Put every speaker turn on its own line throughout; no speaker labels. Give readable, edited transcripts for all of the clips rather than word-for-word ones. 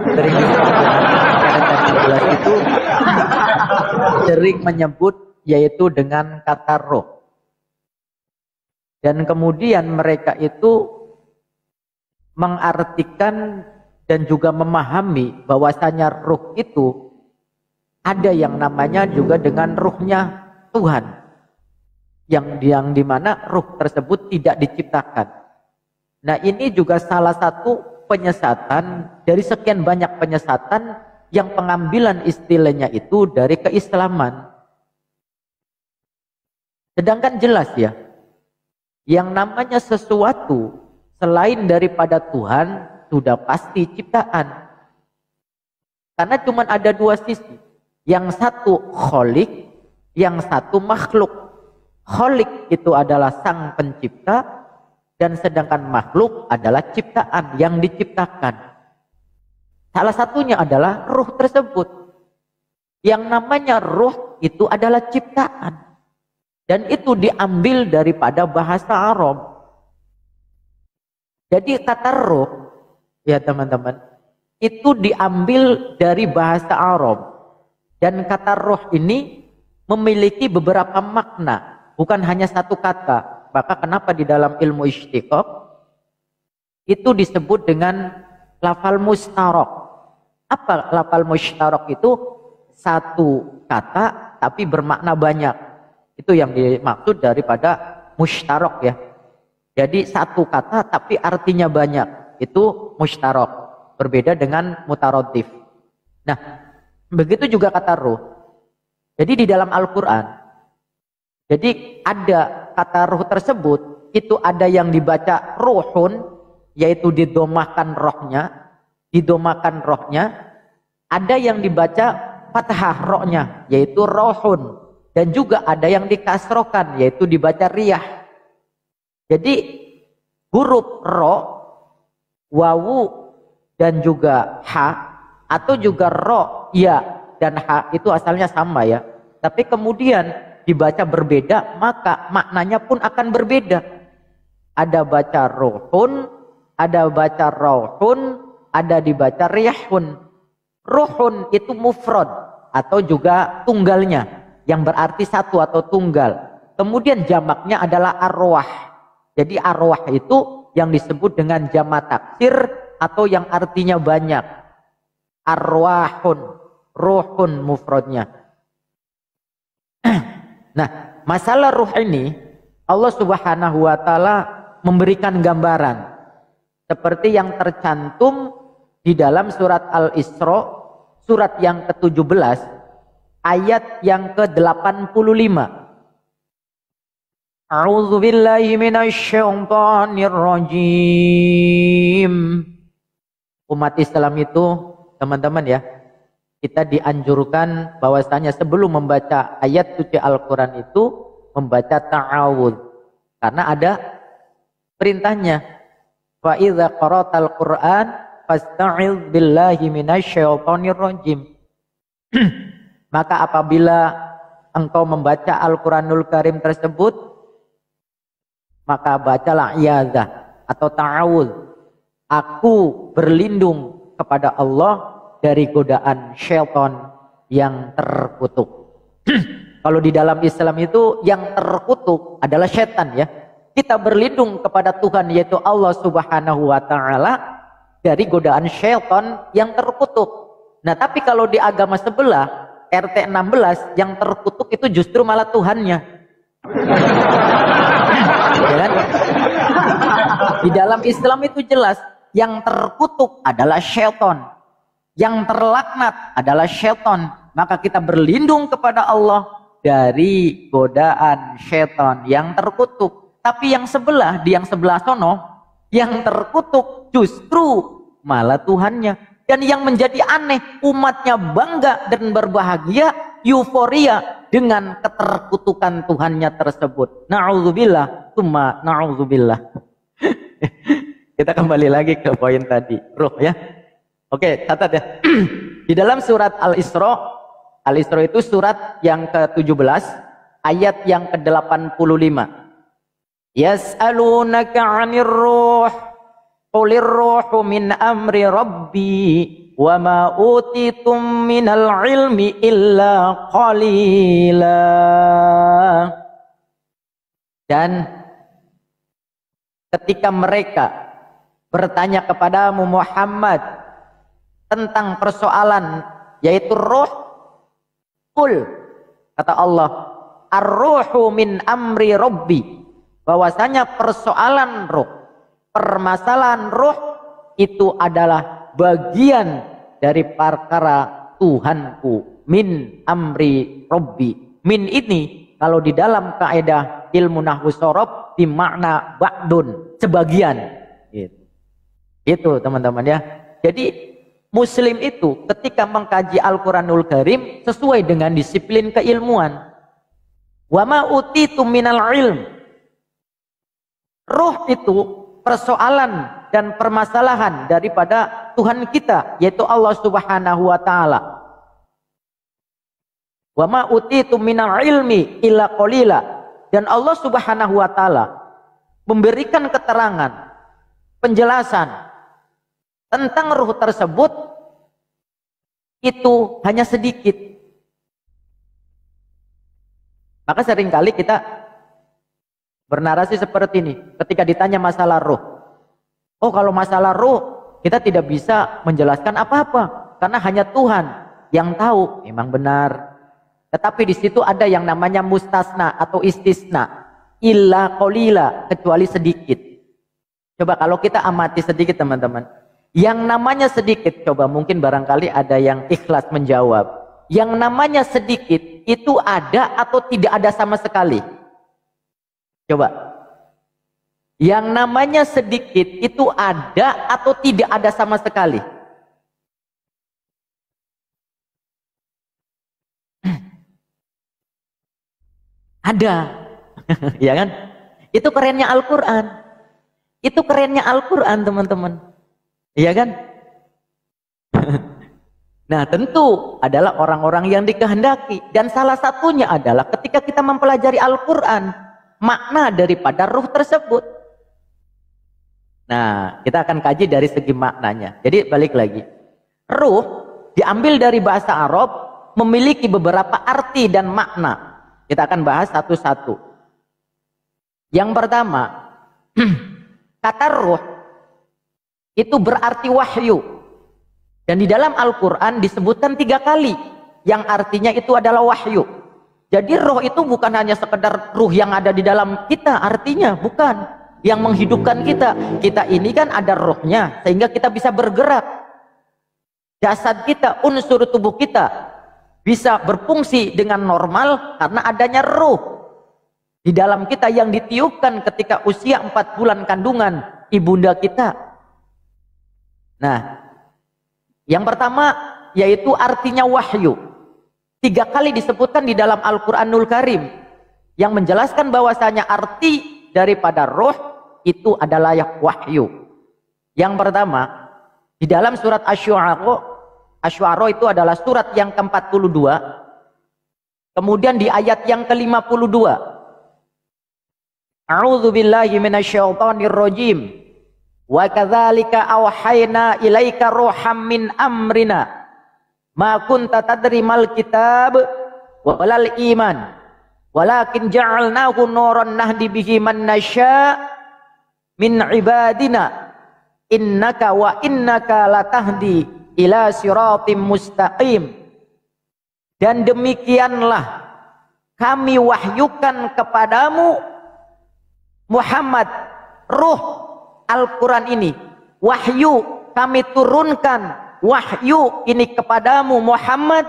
Sering disebut dengan ayat 16 itu sering menyebut yaitu dengan kata roh. Dan kemudian mereka itu mengartikan dan juga memahami bahwasanya ruh itu ada yang namanya juga dengan ruhnya Tuhan, yang dimana ruh tersebut tidak diciptakan. Nah, ini juga salah satu penyesatan dari sekian banyak penyesatan yang pengambilan istilahnya itu dari keislaman. Sedangkan jelas ya, yang namanya sesuatu selain daripada Tuhan sudah pasti ciptaan. Karena cuma ada dua sisi. Yang satu kholik, yang satu makhluk. Kholik itu adalah sang pencipta, dan sedangkan makhluk adalah ciptaan yang diciptakan. Salah satunya adalah ruh tersebut. Yang namanya ruh itu adalah ciptaan. Dan itu diambil daripada bahasa Arab. Jadi kata ruh, ya teman-teman, itu diambil dari bahasa Arab. Dan kata roh ini memiliki beberapa makna, bukan hanya satu kata. Maka kenapa di dalam ilmu istiqaq itu disebut dengan lafal mustarok. Apa lafal mustarok itu? Satu kata tapi bermakna banyak. Itu yang dimaksud daripada mustarok ya. Jadi satu kata tapi artinya banyak. Itu mustarok. Berbeda dengan mutarodif. Nah, begitu juga kata ruh. Jadi di dalam Al-Quran, jadi ada kata ruh tersebut, itu ada yang dibaca ruhun, yaitu didomahkan rohnya, ada yang dibaca fathah rohnya, yaitu rohun, dan juga ada yang dikasrokan, yaitu dibaca riyah. Jadi huruf ro, wawu, dan juga ha, atau juga ro, ya, dan ha itu asalnya sama ya. Tapi kemudian dibaca berbeda, maka maknanya pun akan berbeda. Ada baca rohun, ada baca rohun, ada dibaca riyahun. Rohun itu mufrad atau juga tunggalnya, yang berarti satu atau tunggal. Kemudian jamaknya adalah arwah. Jadi arwah itu yang disebut dengan jamak taksir atau yang artinya banyak. Arwahun, ruhun mufradnya. Nah, masalah ruh ini Allah Subhanahu wa taala memberikan gambaran seperti yang tercantum di dalam surat Al-Isra, surat yang ke-17 ayat yang ke-85. A'udzu billahi minasyaitonir rajim. Umat Islam itu, teman-teman ya, kita dianjurkan bahwasanya sebelum membaca ayat suci Al-Quran itu membaca ta'awudz, karena ada perintahnya, fa idza qara'tal Qur'an fasta'iz billahi minasyaitonir rajim. Maka apabila engkau membaca Al-Quranul Karim tersebut, maka bacalah iyadzah atau ta'awudz, aku berlindung kepada Allah dari godaan syaitan yang terkutuk. Kalau di dalam Islam itu yang terkutuk adalah syaitan ya. Kita berlindung kepada Tuhan yaitu Allah Subhanahu wa taala dari godaan syaitan yang terkutuk. Nah, tapi kalau di agama sebelah RT 16 yang terkutuk itu justru malah Tuhannya. Ya kan? Di dalam Islam itu jelas yang terkutuk adalah syaitan. Yang terlaknat adalah syaitan. Maka kita berlindung kepada Allah dari godaan syaitan yang terkutuk. Tapi yang sebelah, di yang sebelah sono, yang terkutuk justru malah Tuhannya. Dan yang menjadi aneh, umatnya bangga dan berbahagia, euforia dengan keterkutukan Tuhannya tersebut. Na'udzubillah, tsumma na'udzubillah. Kita kembali lagi ke poin tadi, ruh ya. Oke, catat ya. Di dalam surat Al-Isra itu surat yang ke-17 ayat yang ke-85. Yas'alunaka 'anir ruh Qulir ruhu min amri rabbi wa ma utitum minal ilmi illa qalila. Dan ketika mereka bertanya kepadamu Muhammad tentang persoalan yaitu roh, qul, kata Allah, ar-ruhu min amri rabbi, bahwasanya persoalan roh, permasalahan roh itu adalah bagian dari perkara Tuhanku, min amri rabbi. Min ini kalau di dalam kaidah ilmu nahwu shorof bermakna ba'dun, sebagian. Itu teman-teman ya. Jadi Muslim itu ketika mengkaji Al-Quranul Karim sesuai dengan disiplin keilmuan. Wa ma utitum minal ilm. Ruh itu persoalan dan permasalahan daripada Tuhan kita, yaitu Allah Subhanahu wa taala. Wa ma utitum minal ilmi illa qalila. Dan Allah Subhanahu wa taala memberikan keterangan, penjelasan tentang ruh tersebut itu hanya sedikit. Maka seringkali kita bernarasi seperti ini ketika ditanya masalah ruh. Oh, kalau masalah ruh kita tidak bisa menjelaskan apa-apa karena hanya Tuhan yang tahu. Memang benar. Tetapi di situ ada yang namanya mustasna atau istisna. Illa qalila, kecuali sedikit. Coba kalau kita amati sedikit teman-teman. Yang namanya sedikit, coba mungkin barangkali ada yang ikhlas menjawab. Yang namanya sedikit itu ada atau tidak ada sama sekali? Coba. Yang namanya sedikit itu ada atau tidak ada sama sekali? Ada. Ya kan? Itu kerennya Al-Quran. Itu kerennya Al-Quran teman-teman. Iya kan? Nah tentu adalah orang-orang yang dikehendaki. Dan salah satunya adalah ketika kita mempelajari Al-Quran, makna daripada ruh tersebut. Nah kita akan kaji dari segi maknanya. Jadi balik lagi. Ruh diambil dari bahasa Arab, memiliki beberapa arti dan makna. Kita akan bahas satu-satu. Yang pertama, kata ruh itu berarti wahyu. Dan di dalam Al-Quran disebutkan 3 kali yang artinya itu adalah wahyu. Jadi roh itu bukan hanya sekedar ruh yang ada di dalam kita, artinya bukan yang menghidupkan kita. Kita ini kan ada rohnya sehingga kita bisa bergerak. Jasad kita, unsur tubuh kita bisa berfungsi dengan normal karena adanya ruh di dalam kita yang ditiupkan ketika usia 4 bulan kandungan ibunda kita. Nah, yang pertama yaitu artinya wahyu. 3 kali disebutkan di dalam Al-Quranul Karim yang menjelaskan bahwasanya arti daripada roh itu adalah wahyu. Yang pertama di dalam surat Asy-Syu'ara itu adalah surat yang ke-42. Kemudian di ayat yang ke-52. A'udzu billahi minasyaitonir rajim. Wa kadzalika auhayna ilaika ruham min amrina ma kunta tadri mal kitab walal iman walakin ja'alnahu nuran nahdi bihi man nasya min ibadina innaka wa innaka latahdi ila siratim mustaqim. Dan demikianlah kami wahyukan kepadamu Muhammad ruh Al-Quran ini, wahyu kami turunkan wahyu ini kepadamu Muhammad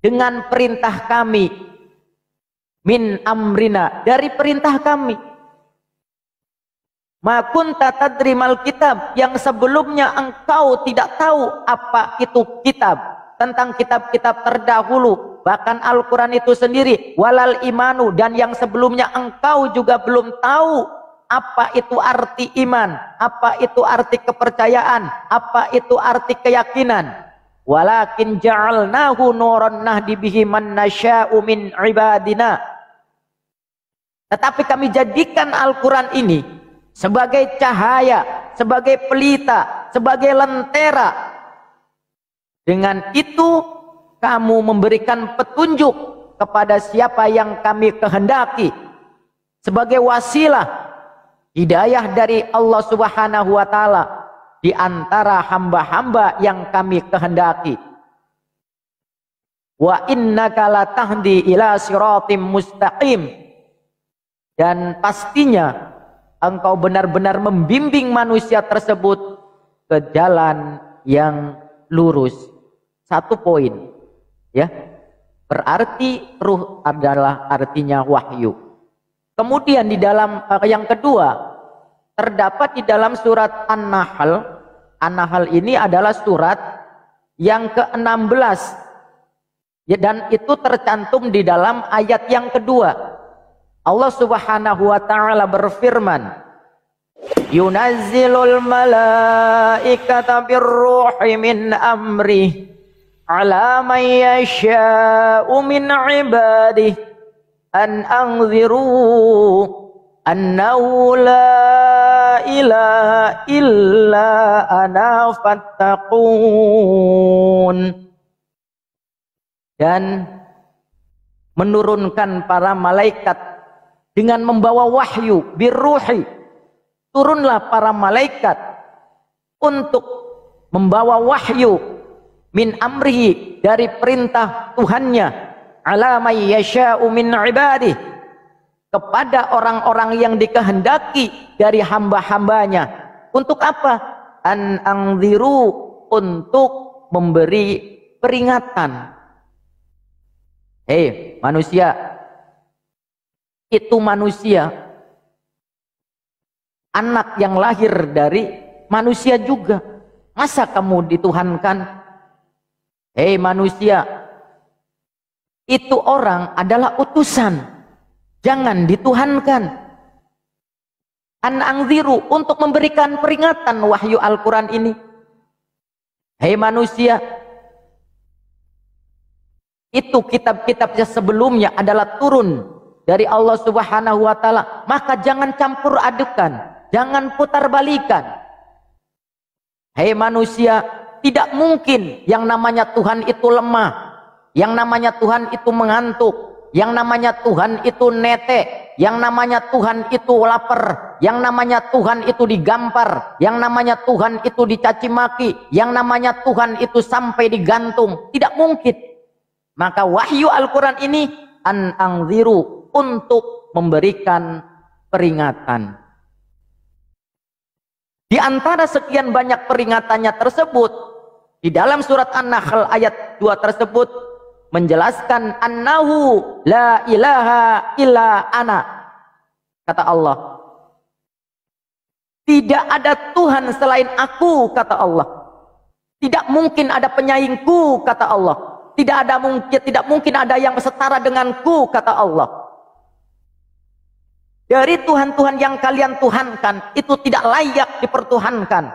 dengan perintah kami, min amrina, dari perintah kami. Ma kunta tadrimal kitab, yang sebelumnya engkau tidak tahu apa itu kitab, tentang kitab-kitab terdahulu, bahkan Al-Quran itu sendiri, walal imanu, dan yang sebelumnya engkau juga belum tahu apa itu arti iman, apa itu arti kepercayaan, apa itu arti keyakinan. Walakin ja'alnahu nuran nahdi bihi man nasya'u min ibadina. Tetapi kami jadikan Al-Quran ini sebagai cahaya, sebagai pelita, sebagai lentera. Dengan itu kamu memberikan petunjuk kepada siapa yang kami kehendaki, sebagai wasilah hidayah dari Allah Subhanahu wa taala di antara hamba-hamba yang kami kehendaki. Wa innaka latahdi ila siratim mustaqim, dan pastinya engkau benar-benar membimbing manusia tersebut ke jalan yang lurus. Satu poin, ya, berarti ruh adalah artinya wahyu. Kemudian di dalam yang kedua, terdapat di dalam surat An-Nahl. An-Nahl ini adalah surat yang ke-16, ya, dan itu tercantum di dalam ayat yang kedua. Allah Subhanahu wa taala berfirman, yunazzilul malaikata birruhi min amrih ala man yasha'u min ibadihi an anziru annahu la ilaha illa ana fattaqun. Dan menurunkan para malaikat dengan membawa wahyu birruhi. Turunlah para malaikat untuk membawa wahyu min amrihi, dari perintah Tuhannya, ala may yasha'u min ibadih, kepada orang-orang yang dikehendaki dari hamba-hambanya. Untuk apa? An angziru, untuk memberi peringatan. Hei manusia, itu manusia, anak yang lahir dari manusia juga. Masa kamu dituhankan? Hei manusia, itu orang adalah utusan, jangan dituhankan. An angziru, untuk memberikan peringatan wahyu Al-Quran ini. Hei manusia, itu kitab-kitabnya sebelumnya adalah turun dari Allah Subhanahu wa taala, maka jangan campur adukan, jangan putar balikan. Hei manusia, tidak mungkin yang namanya Tuhan itu lemah, yang namanya Tuhan itu mengantuk, yang namanya Tuhan itu nete, yang namanya Tuhan itu lapar, yang namanya Tuhan itu digampar, yang namanya Tuhan itu dicaci maki, yang namanya Tuhan itu sampai digantung. Tidak mungkin. Maka wahyu Al-Quran ini an angziru, untuk memberikan peringatan. Di antara sekian banyak peringatannya tersebut, di dalam surat An-Nahl ayat 2 tersebut menjelaskan annahu la ilaha illa ana. Kata Allah, tidak ada Tuhan selain aku, kata Allah. Tidak mungkin ada penyaingku, kata Allah. Tidak mungkin ada yang setara denganku, kata Allah. Dari Tuhan-Tuhan yang kalian tuhankan itu tidak layak dipertuhankan.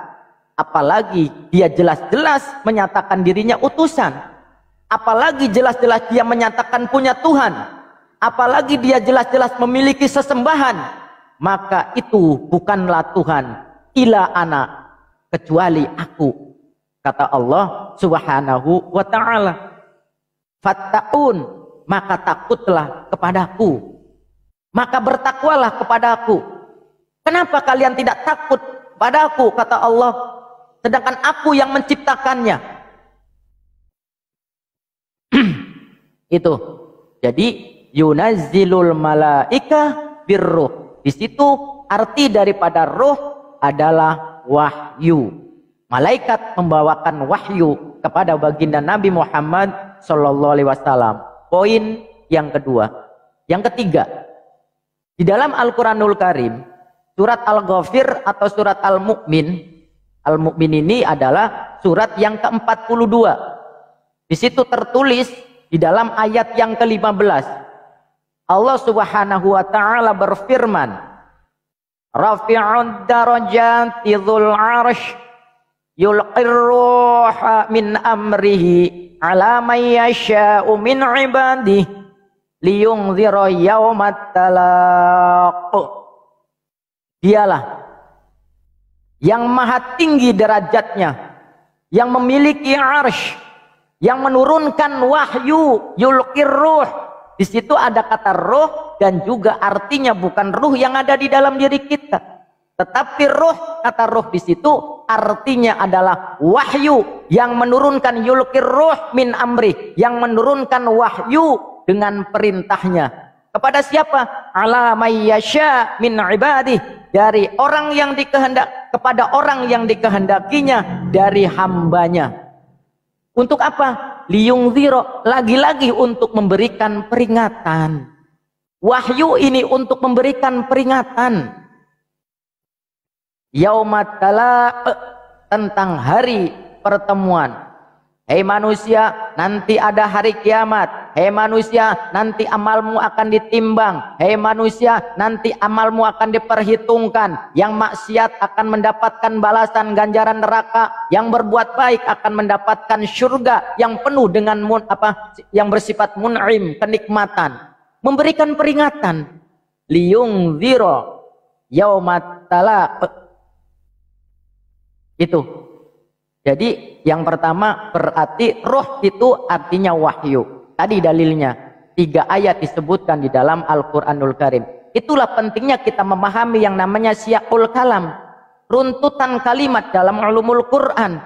Apalagi dia jelas-jelas menyatakan dirinya utusan. Apalagi jelas-jelas dia menyatakan punya Tuhan. Apalagi dia jelas-jelas memiliki sesembahan. Maka itu bukanlah Tuhan. Ila ana, kecuali aku, kata Allah Subhanahu wa ta'ala. Fattaqun, maka takutlah kepadaku, maka bertakwalah kepadaku. Kenapa kalian tidak takut padaku, kata Allah, sedangkan aku yang menciptakannya? Itu. Jadi yunazzilul malaika birruh. Di situ arti daripada ruh adalah wahyu. Malaikat membawakan wahyu kepada baginda Nabi Muhammad Sallallahu Alaihi Wasallam. Poin yang kedua. Yang ketiga, di dalam Al-Quranul Karim, surat Al-Ghafir atau surat Al-Mu'min. Al-Mu'min ini adalah surat yang ke-42. Di situ tertulis di dalam ayat yang ke-15, Allah Subhanahu wa ta'ala berfirman, Rafi'ud darajati dzul 'arsy yulqir ruha min amrihi ala may yasha'u min ibadihi liyunzira yaumat talaq. Dialah yang maha tinggi derajatnya, yang memiliki arsy, yang menurunkan wahyu, yulqir ruh. Di situ ada kata ruh dan juga artinya bukan ruh yang ada di dalam diri kita, tetapi ruh, kata ruh di situ artinya adalah wahyu yang menurunkan, yulqir ruh min amri, yang menurunkan wahyu dengan perintahnya. Kepada siapa? Ala may yasha min ibadih, dari orang yang kepada orang yang dikehendakinya dari hambanya. Untuk apa? Liyungziro, lagi-lagi untuk memberikan peringatan. Wahyu ini untuk memberikan peringatan. Yaumat talaq, tentang hari pertemuan. Hei manusia, nanti ada hari kiamat. Hei manusia, nanti amalmu akan ditimbang. Hei manusia, nanti amalmu akan diperhitungkan. Yang maksiat akan mendapatkan balasan ganjaran neraka. Yang berbuat baik akan mendapatkan surga yang penuh dengan yang bersifat mun'im, kenikmatan. Memberikan peringatan. Liyungziro yaumat talaq. Itu. Jadi yang pertama berarti roh itu artinya wahyu. Tadi dalilnya 3 ayat disebutkan di dalam Al-Quranul Karim. Itulah pentingnya kita memahami yang namanya siyaqul kalam, runtutan kalimat dalam ulumul Quran.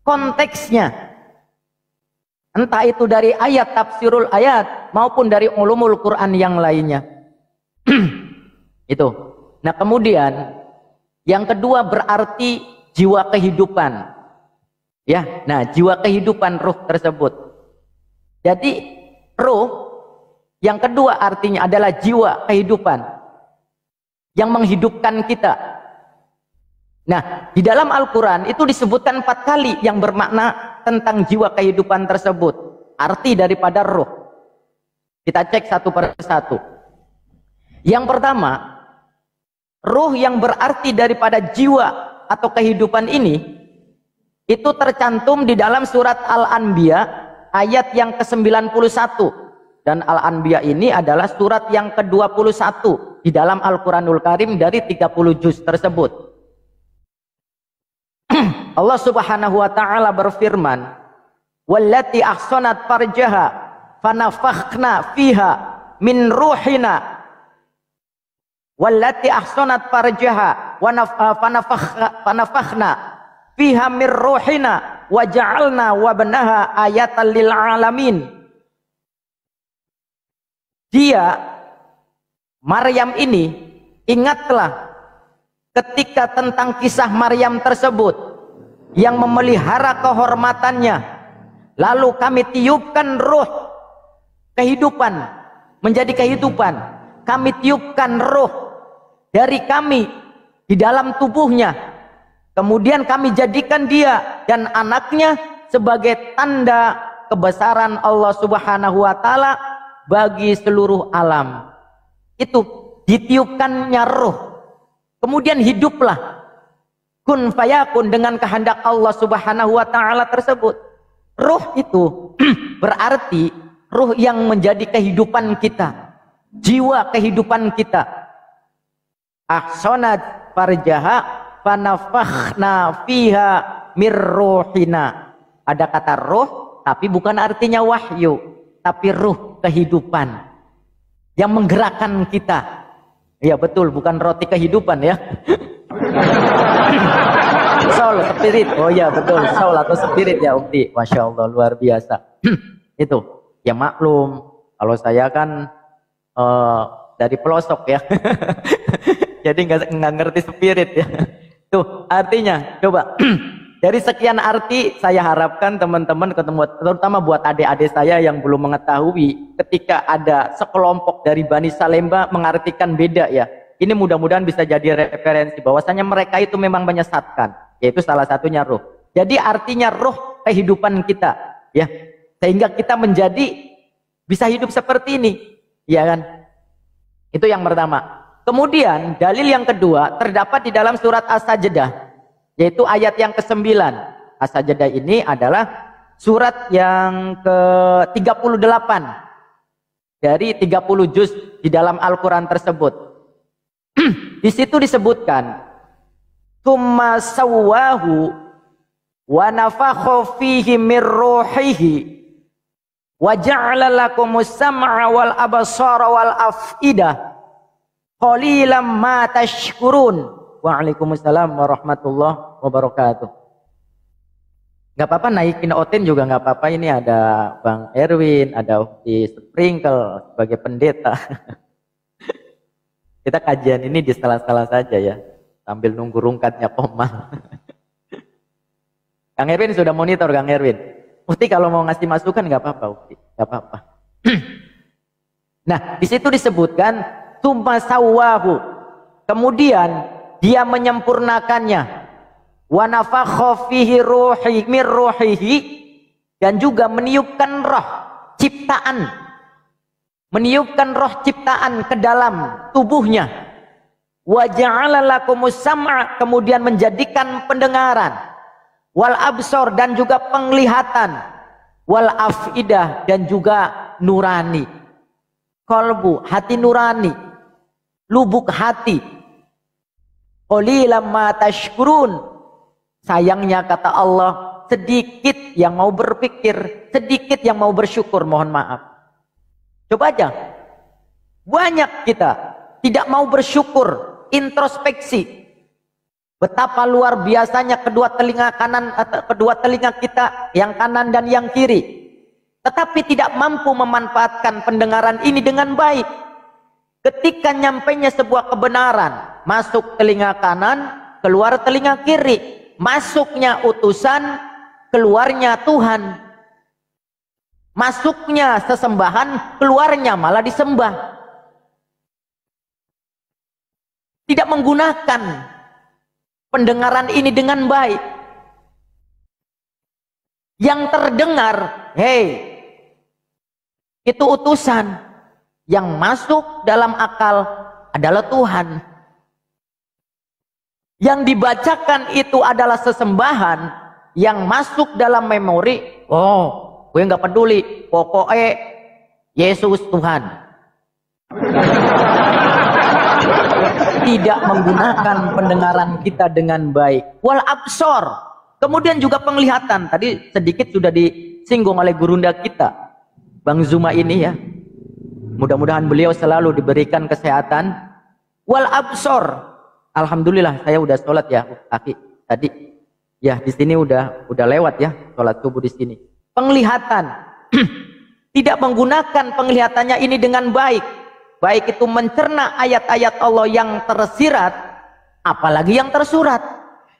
Konteksnya, entah itu dari ayat tafsirul ayat maupun dari ulumul Quran yang lainnya. Itu. Nah kemudian yang kedua berarti jiwa kehidupan, ya. Nah, jiwa kehidupan ruh tersebut. Jadi ruh yang kedua artinya adalah jiwa kehidupan yang menghidupkan kita. Nah, di dalam Al-Quran itu disebutkan 4 kali yang bermakna tentang jiwa kehidupan tersebut. Arti daripada ruh. Kita cek satu per satu. Yang pertama, ruh yang berarti daripada jiwa atau kehidupan ini itu tercantum di dalam surat Al-Anbiya ayat yang ke-91, dan Al-Anbiya ini adalah surat yang ke-21 di dalam Al-Quranul Karim dari 30 juz tersebut. Allah Subhanahu wa taala berfirman, "Wallati ahsanat farjaha fanafakhna fiha min ruhina." Wallati ahsanat farjaha wa fanafakhna fiha mir ruhina wa ja'alna wabnaha ayatan lil alamin. Dia Maryam ini, ingatlah ketika tentang kisah Maryam tersebut yang memelihara kehormatannya, lalu kami tiupkan ruh kehidupan menjadi kehidupan, kami tiupkan ruh dari kami di dalam tubuhnya, kemudian kami jadikan dia dan anaknya sebagai tanda kebesaran Allah Subhanahu wa taala bagi seluruh alam. Itu ditiupkannya ruh, kemudian hiduplah, kun fayakun, dengan kehendak Allah Subhanahu wa taala tersebut. Ruh itu berarti ruh yang menjadi kehidupan kita, jiwa kehidupan kita. Ahsanat farjaha fanafakhna fiha mir ruhina. Ada kata ruh tapi bukan artinya wahyu, tapi ruh kehidupan yang menggerakkan kita. Ya betul, bukan roti kehidupan ya. Soul, spirit. Oh ya betul, soul atau spirit ya Ukti. Masya Allah, luar biasa. Itu ya, maklum kalau saya kan dari pelosok ya. Jadi nggak ngerti spirit ya. Tuh artinya, coba dari sekian arti saya harapkan teman-teman ketemu, terutama buat adik-adik saya yang belum mengetahui, ketika ada sekelompok dari Bani Salemba mengartikan beda ya. Ini mudah-mudahan bisa jadi referensi bahwasanya mereka itu memang menyesatkan, yaitu salah satunya ruh. Jadi artinya ruh kehidupan kita ya, sehingga kita menjadi bisa hidup seperti ini, ya kan? Itu yang pertama. Kemudian dalil yang kedua terdapat di dalam surat As-Sajdah, yaitu ayat yang ke-9. As-Sajdah ini adalah surat yang ke-38 dari 30 juz di dalam Al-Quran tersebut. Di situ disebutkan tsumma sawwahu wa nafakha fihi min ruhihi wa ja'ala lakumus sam'a wal absara wal af'idah qalilan ma tashkurun. Waalaikumsalam warahmatullahi wabarakatuh. Gak apa-apa naikin Otin juga gak apa-apa. Ini ada Bang Erwin, ada di Sprinkle sebagai pendeta. Kita kajian ini di sela-sela saja ya, sambil nunggu rungkatnya Komal. Kang Erwin sudah monitor, Kang Erwin. Ukti kalau mau ngasih masukan gak apa-apa, Ukti, gak apa-apa. Nah, di situ disebutkan tsumma sawwahu. Kemudian dia menyempurnakannya, wa nafakha fihi ruhi mir ruhihi, dan juga meniupkan roh ciptaan, meniupkan roh ciptaan ke dalam tubuhnya. Wa ja'ala lakumus sam'a, kemudian menjadikan pendengaran, wal absor, dan juga penglihatan, wal afidah, dan juga nurani, kolbu, hati nurani, lubuk hati. Qalilan ma tashkurun. Sayangnya kata Allah, sedikit yang mau berpikir, sedikit yang mau bersyukur. Mohon maaf. Coba aja, banyak kita tidak mau bersyukur, introspeksi. Betapa luar biasanya kedua telinga kanan atau kedua telinga kita, yang kanan dan yang kiri, tetapi tidak mampu memanfaatkan pendengaran ini dengan baik. Ketika nyampainya sebuah kebenaran, masuk telinga kanan, keluar telinga kiri. Masuknya utusan, keluarnya Tuhan. Masuknya sesembahan, keluarnya malah disembah. Tidak menggunakan pendengaran ini dengan baik. Yang terdengar, hei, itu utusan. Yang masuk dalam akal adalah Tuhan. Yang dibacakan itu adalah sesembahan. Yang masuk dalam memori, oh, gue nggak peduli, pokoknya Yesus Tuhan. Tidak menggunakan pendengaran kita dengan baik. Wal absor, kemudian juga penglihatan. Tadi sedikit sudah disinggung oleh gurunda kita, Bang Zuma ini ya. Mudah-mudahan beliau selalu diberikan kesehatan. Wal absor, alhamdulillah saya udah sholat ya, kaki tadi. Ya di sini udah lewat ya sholat subuh di sini. Penglihatan, tidak menggunakan penglihatannya ini dengan baik. Baik itu mencerna ayat-ayat Allah yang tersirat, apalagi yang tersurat.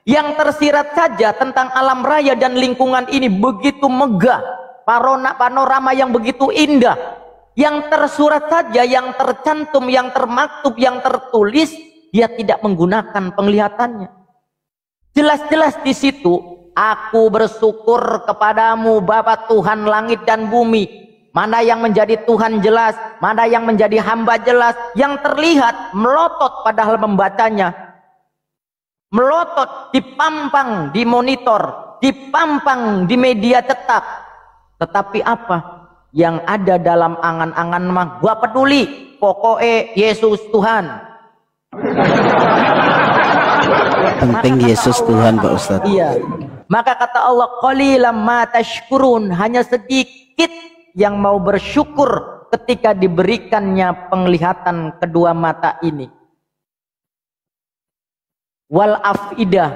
Yang tersirat saja tentang alam raya dan lingkungan ini begitu megah, panorama yang begitu indah. Yang tersurat saja, yang tercantum, yang termaktub, yang tertulis, dia tidak menggunakan penglihatannya. Jelas-jelas di situ, aku bersyukur kepadamu Bapa Tuhan langit dan bumi. Mana yang menjadi Tuhan jelas, mana yang menjadi hamba jelas. Yang terlihat melotot padahal membacanya. Melotot, dipampang di monitor, dipampang di media cetak. Tetapi apa? Yang ada dalam angan-angan mah, gua peduli, pokoknya Yesus Tuhan.
Penting Yesus Tuhan Pak Ustadz.
Iya. Maka kata Allah, qalilan ma tashkurun, hanya sedikit yang mau bersyukur ketika diberikannya penglihatan kedua mata ini. Wal afidah,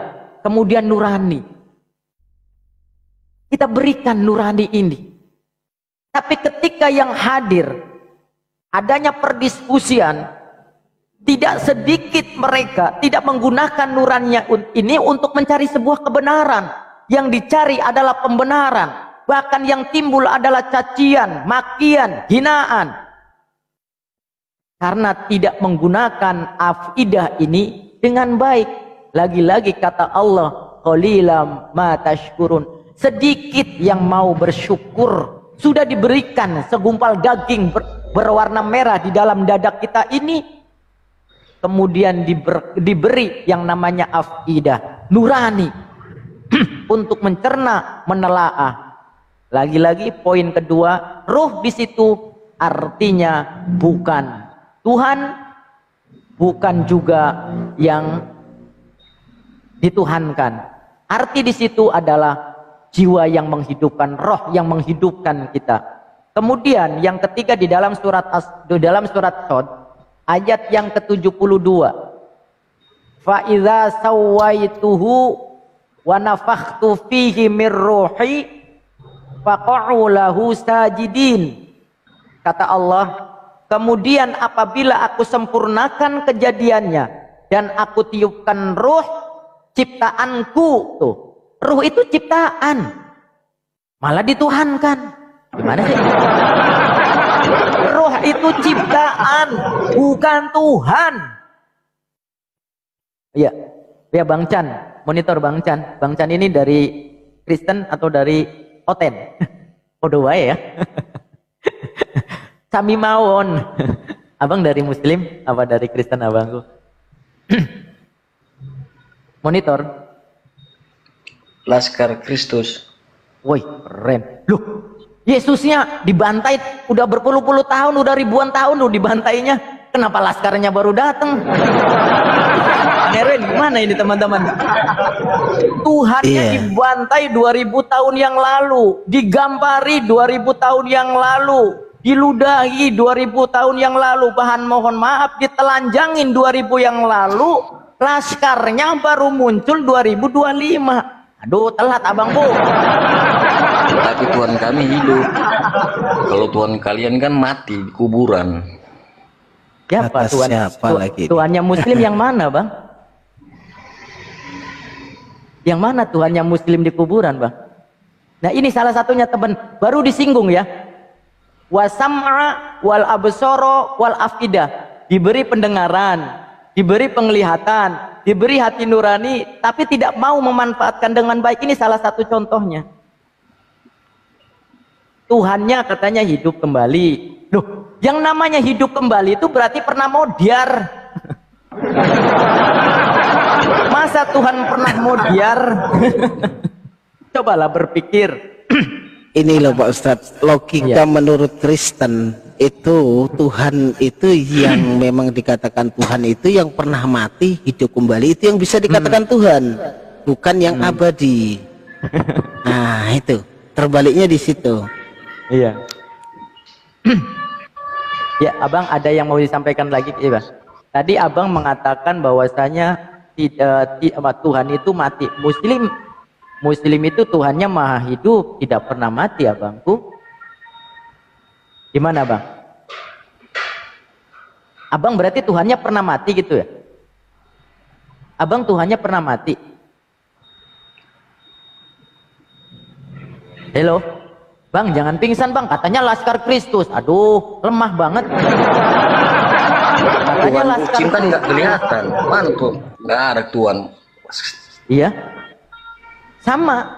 kemudian nurani. Kita berikan nurani ini. Tapi ketika yang hadir adanya perdiskusian, tidak sedikit mereka tidak menggunakan nuraninya ini untuk mencari sebuah kebenaran. Yang dicari adalah pembenaran. Bahkan yang timbul adalah cacian, makian, hinaan. Karena tidak menggunakan afidah ini dengan baik. Lagi-lagi kata Allah, qalilan ma tashkurun. Sedikit yang mau bersyukur. Sudah diberikan segumpal daging berwarna merah di dalam dada kita ini, kemudian diberi yang namanya afidah, nurani, untuk mencerna, menelaah. Lagi-lagi poin kedua, ruh di situ artinya bukan Tuhan, bukan juga yang dituhankan. Arti di situ adalah jiwa yang menghidupkan, roh yang menghidupkan kita. Kemudian yang ketiga di dalam surat Shad ayat yang ke-72. Fa idza sawaituhu wa nafakhtu fihi mir ruhi faqa'u lahu sajidin. Kata Allah, kemudian apabila aku sempurnakan kejadiannya dan aku tiupkan ruh ciptaanku, tuh ruh itu ciptaan malah dituhankan. Gimana sih? Ruh itu ciptaan bukan Tuhan. Iya, ya Bang Chan, monitor Bang Chan. Bang Chan ini dari Kristen atau dari Oten? Podo wae ya. Sami mawon. Abang dari Muslim apa dari Kristen abangku? Monitor.
Laskar Kristus.
Woi, keren. Loh, Yesusnya dibantai udah berpuluh-puluh tahun, udah ribuan tahun loh dibantainya. Kenapa laskarnya baru datang? Keren, gimana ini teman-teman? Tuhannya dibantai 2000 tahun yang lalu, digampari 2000 tahun yang lalu, diludahi 2000 tahun yang lalu, bahan mohon maaf ditelanjangin 2000 yang lalu, laskarnya baru muncul 2025. Aduh, telat abang Bu.
Tapi Tuhan kami hidup. Kalau Tuhan kalian kan mati di kuburan.
Siapa Tuhan?
Siapa lagi?
Tuhannya Muslim yang mana bang? Yang mana Tuhannya Muslim di kuburan bang? Nah ini salah satunya teman baru disinggung ya. Wasam'a wal absara wal afidah, diberi pendengaran, diberi penglihatan, diberi hati nurani, tapi tidak mau memanfaatkan dengan baik. Ini salah satu contohnya. Tuhannya katanya hidup kembali. Loh, yang namanya hidup kembali itu berarti pernah modiar. Masa Tuhan pernah modiar? Cobalah berpikir.
Ini loh Pak Ustadz, logika menurut Kristen itu Tuhan itu yang memang dikatakan Tuhan itu yang pernah mati hidup kembali, itu yang bisa dikatakan Tuhan, bukan yang abadi. Nah itu terbaliknya di situ.
Iya. Ya abang ada yang mau disampaikan lagi ya bang? Tadi abang mengatakan bahwasanya Tuhan itu mati. Muslim itu Tuhannya maha hidup, tidak pernah mati abangku. Gimana bang? Abang berarti Tuhannya pernah mati gitu ya? Abang Tuhannya pernah mati? Halo? Bang jangan pingsan bang, katanya Laskar Kristus. Aduh lemah banget. Katanya
Tuhan
Laskar
kucing kan nggak kelihatan. Mana tuh? Nggak ada Tuhan.
Iya. Sama.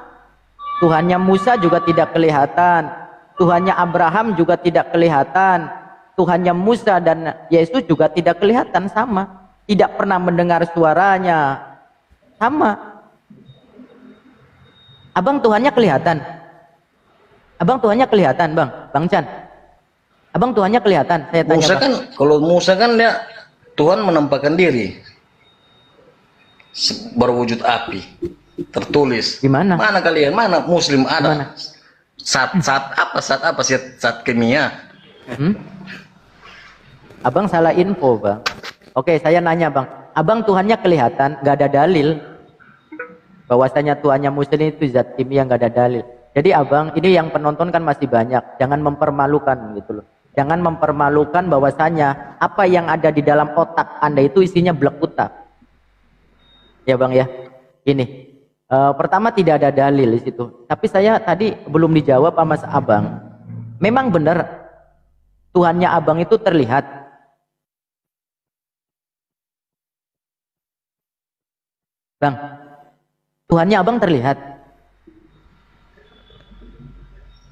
Tuhannya Musa juga tidak kelihatan. Tuhannya Abraham juga tidak kelihatan. Tuhannya Musa dan Yesus juga tidak kelihatan, sama. Tidak pernah mendengar suaranya. Sama. Abang Tuhannya kelihatan. Abang Tuhannya kelihatan, Bang. Bang Chan. Abang Tuhannya kelihatan. Saya tanya.
Musa kan, kalau Musa kan dia Tuhan menampakkan diri berwujud api. Tertulis.
Gimana?
Mana kalian? Mana Muslim ada?
Gimana?
Saat kimia.
Abang salah info, Bang. Oke, saya nanya, Bang. Abang Tuhannya kelihatan, nggak ada dalil bahwasanya Tuhannya Muslim itu zat kimia, nggak ada dalil. Jadi abang, ini yang penonton kan masih banyak, jangan mempermalukan gitu loh. Jangan mempermalukan bahwasanya apa yang ada di dalam otak Anda itu isinya blekuta. Ya bang ya, ini pertama tidak ada dalil di situ. Tapi saya tadi belum dijawab sama abang. Memang benar Tuhannya abang itu terlihat. Bang, Tuhannya abang terlihat.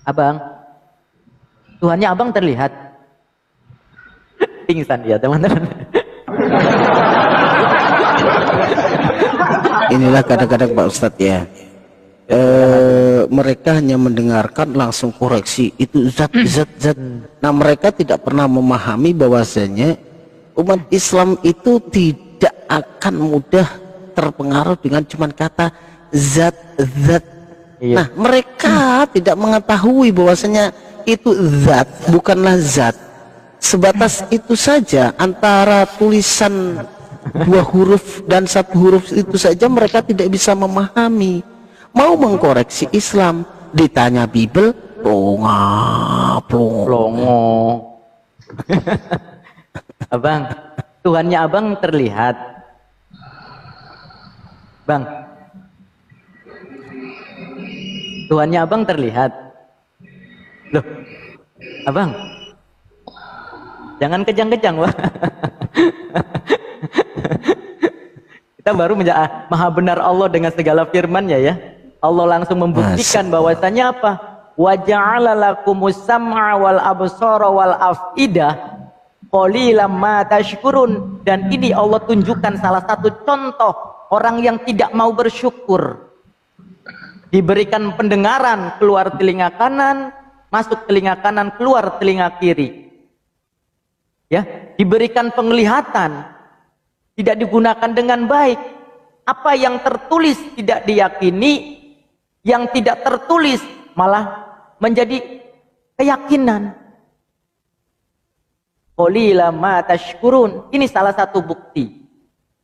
Abang, Tuhannya abang terlihat. Pingsan ya teman-teman.
Inilah kadang-kadang Pak Ustadz ya. Mereka hanya mendengarkan langsung koreksi itu zat. Nah mereka tidak pernah memahami bahwasanya umat Islam itu tidak akan mudah terpengaruh dengan cuman kata zat.
Iya.
Nah, mereka tidak mengetahui bahwasanya itu zat, bukanlah zat. Sebatas itu saja, antara tulisan 2 huruf dan 1 huruf itu saja mereka tidak bisa memahami. Mau mengkoreksi Islam, ditanya Bible,
Plongo. Abang, Tuhannya abang terlihat. Bang, Tuhannya abang terlihat. Loh, abang, jangan kejang-kejang, wah. Kita baru maha benar Allah dengan segala firman-Nya ya. Allah langsung membuktikan bahwasanya apa? Wa ja'ala lakumus sam'a wal absara wal afidah qalilan ma tashkurun. Dan ini Allah tunjukkan salah satu contoh orang yang tidak mau bersyukur. Diberikan pendengaran, keluar telinga kanan, masuk telinga kanan, keluar telinga kiri. Ya, diberikan penglihatan, tidak digunakan dengan baik. Apa yang tertulis tidak diyakini, yang tidak tertulis malah menjadi keyakinan. Qalilan ma tashkurun. Ini salah satu bukti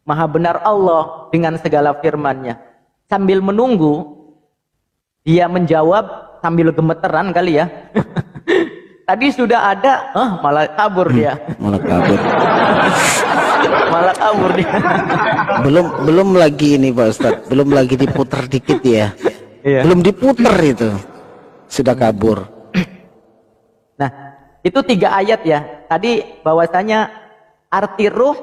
maha benar Allah dengan segala firman-Nya. Sambil menunggu, dia menjawab sambil gemeteran kali ya. Tadi sudah ada, malah kabur dia.
Malah kabur.
Malah kabur dia.
Belum lagi ini Pak Ustadz, belum lagi diputar dikit ya.
Iya.
Belum diputar itu, sudah kabur.
Nah, itu 3 ayat ya. Tadi bahwasanya arti ruh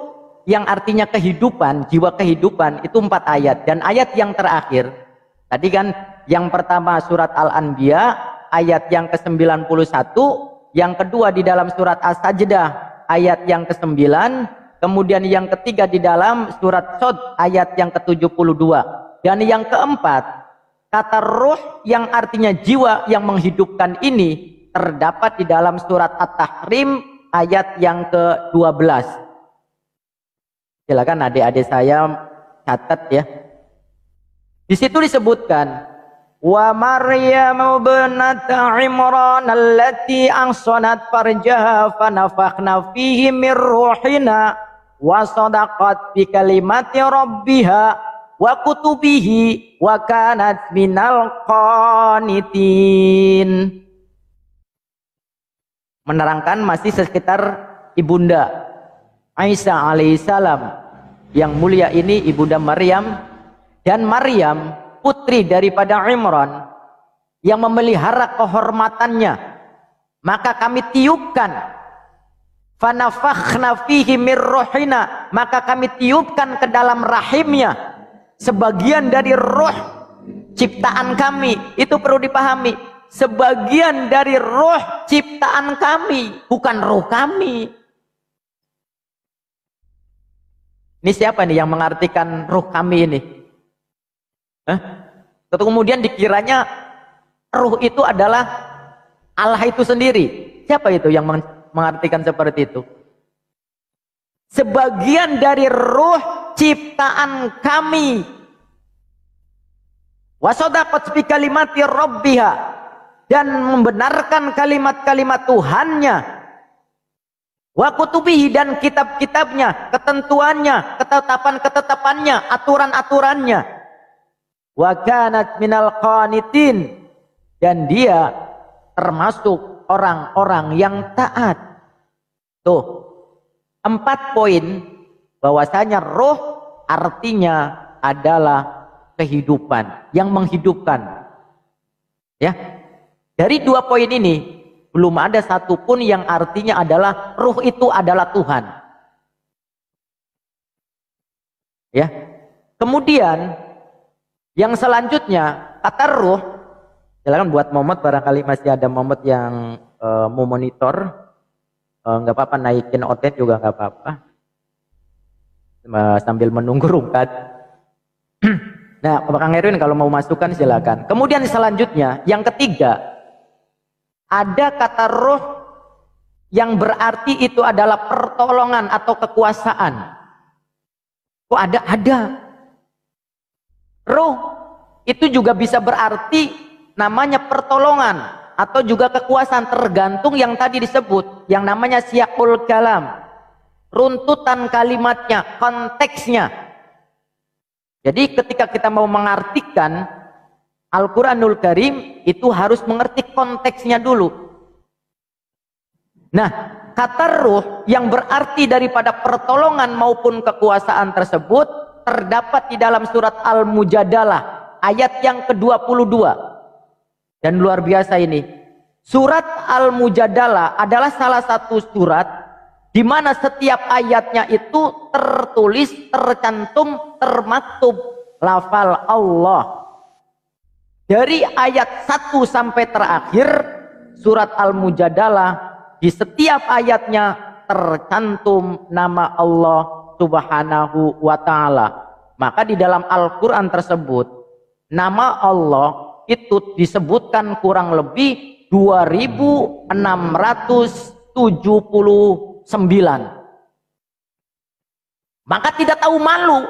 yang artinya kehidupan, jiwa kehidupan itu 4 ayat. Dan ayat yang terakhir, tadi kan yang pertama surat Al-Anbiya ayat yang ke-91, yang kedua di dalam surat As-Sajdah ayat yang ke-9, kemudian yang ketiga di dalam surat Shad ayat yang ke-72, dan yang keempat kata ruh yang artinya jiwa yang menghidupkan ini terdapat di dalam surat At-Tahrim ayat yang ke-12. Silakan adik-adik saya catat ya. Di situ disebutkan wa Maryam ibnata Imran allati ahsanat farjaha fanafakhna fihi min ruhina wa sadaqat bi kalimati rabbiha wa kutubihi wa kanat minal qanitin. Menerangkan masih sekitar ibunda Aisyah alaihissalam yang mulia ini, ibunda Maryam. Dan Maryam putri daripada Imran yang memelihara kehormatannya, maka kami tiupkan fanafakhna fihi mir ruhina, maka kami tiupkan ke dalam rahimnya sebagian dari ruh ciptaan kami. Itu perlu dipahami, sebagian dari ruh ciptaan kami, bukan ruh kami. Ini siapa nih yang mengartikan ruh kami ini? Kemudian dikiranya ruh itu adalah Allah itu sendiri. Siapa itu yang mengartikan seperti itu? Sebagian dari ruh ciptaan kami. Wa shadaqat bi kalimati rabbiha, dan membenarkan kalimat-kalimat Tuhannya. Wa kutubihi, dan kitab-kitabnya, ketentuannya, ketetapan-ketetapannya, aturan-aturannya. Wa kanat minal qanitin, dan dia termasuk orang-orang yang taat. Tuh, 4 poin bahwasanya roh artinya adalah kehidupan, yang menghidupkan. Ya, dari 2 poin ini belum ada satupun yang artinya adalah ruh itu adalah Tuhan. Ya, kemudian yang selanjutnya kata ruh, silakan buat Momot, barangkali masih ada Momot yang mau monitor, nggak apa-apa, naikin otet juga nggak apa-apa, sambil menunggu rungkat. Nah, Kang Erwin kalau mau masukkan silakan. Kemudian selanjutnya yang ketiga, ada kata ruh yang berarti itu adalah pertolongan atau kekuasaan. Oh ada. Ruh itu juga bisa berarti namanya pertolongan atau juga kekuasaan, tergantung yang tadi disebut, yang namanya siyaqul kalam, runtutan kalimatnya, konteksnya. Jadi ketika kita mau mengartikan Al-Quranul Karim, itu harus mengerti konteksnya dulu. Nah, kata ruh yang berarti daripada pertolongan maupun kekuasaan tersebut terdapat di dalam surat Al-Mujadalah ayat yang ke-22. Dan luar biasa ini, surat Al-Mujadalah adalah salah satu surat di mana setiap ayatnya itu tertulis, tercantum, termaktub lafal Allah. Dari ayat 1 sampai terakhir surat Al-Mujadalah, di setiap ayatnya tercantum nama Allah Subhanahu wa ta'ala. Maka di dalam Al-Quran tersebut nama Allah itu disebutkan kurang lebih 2679. Maka tidak tahu malu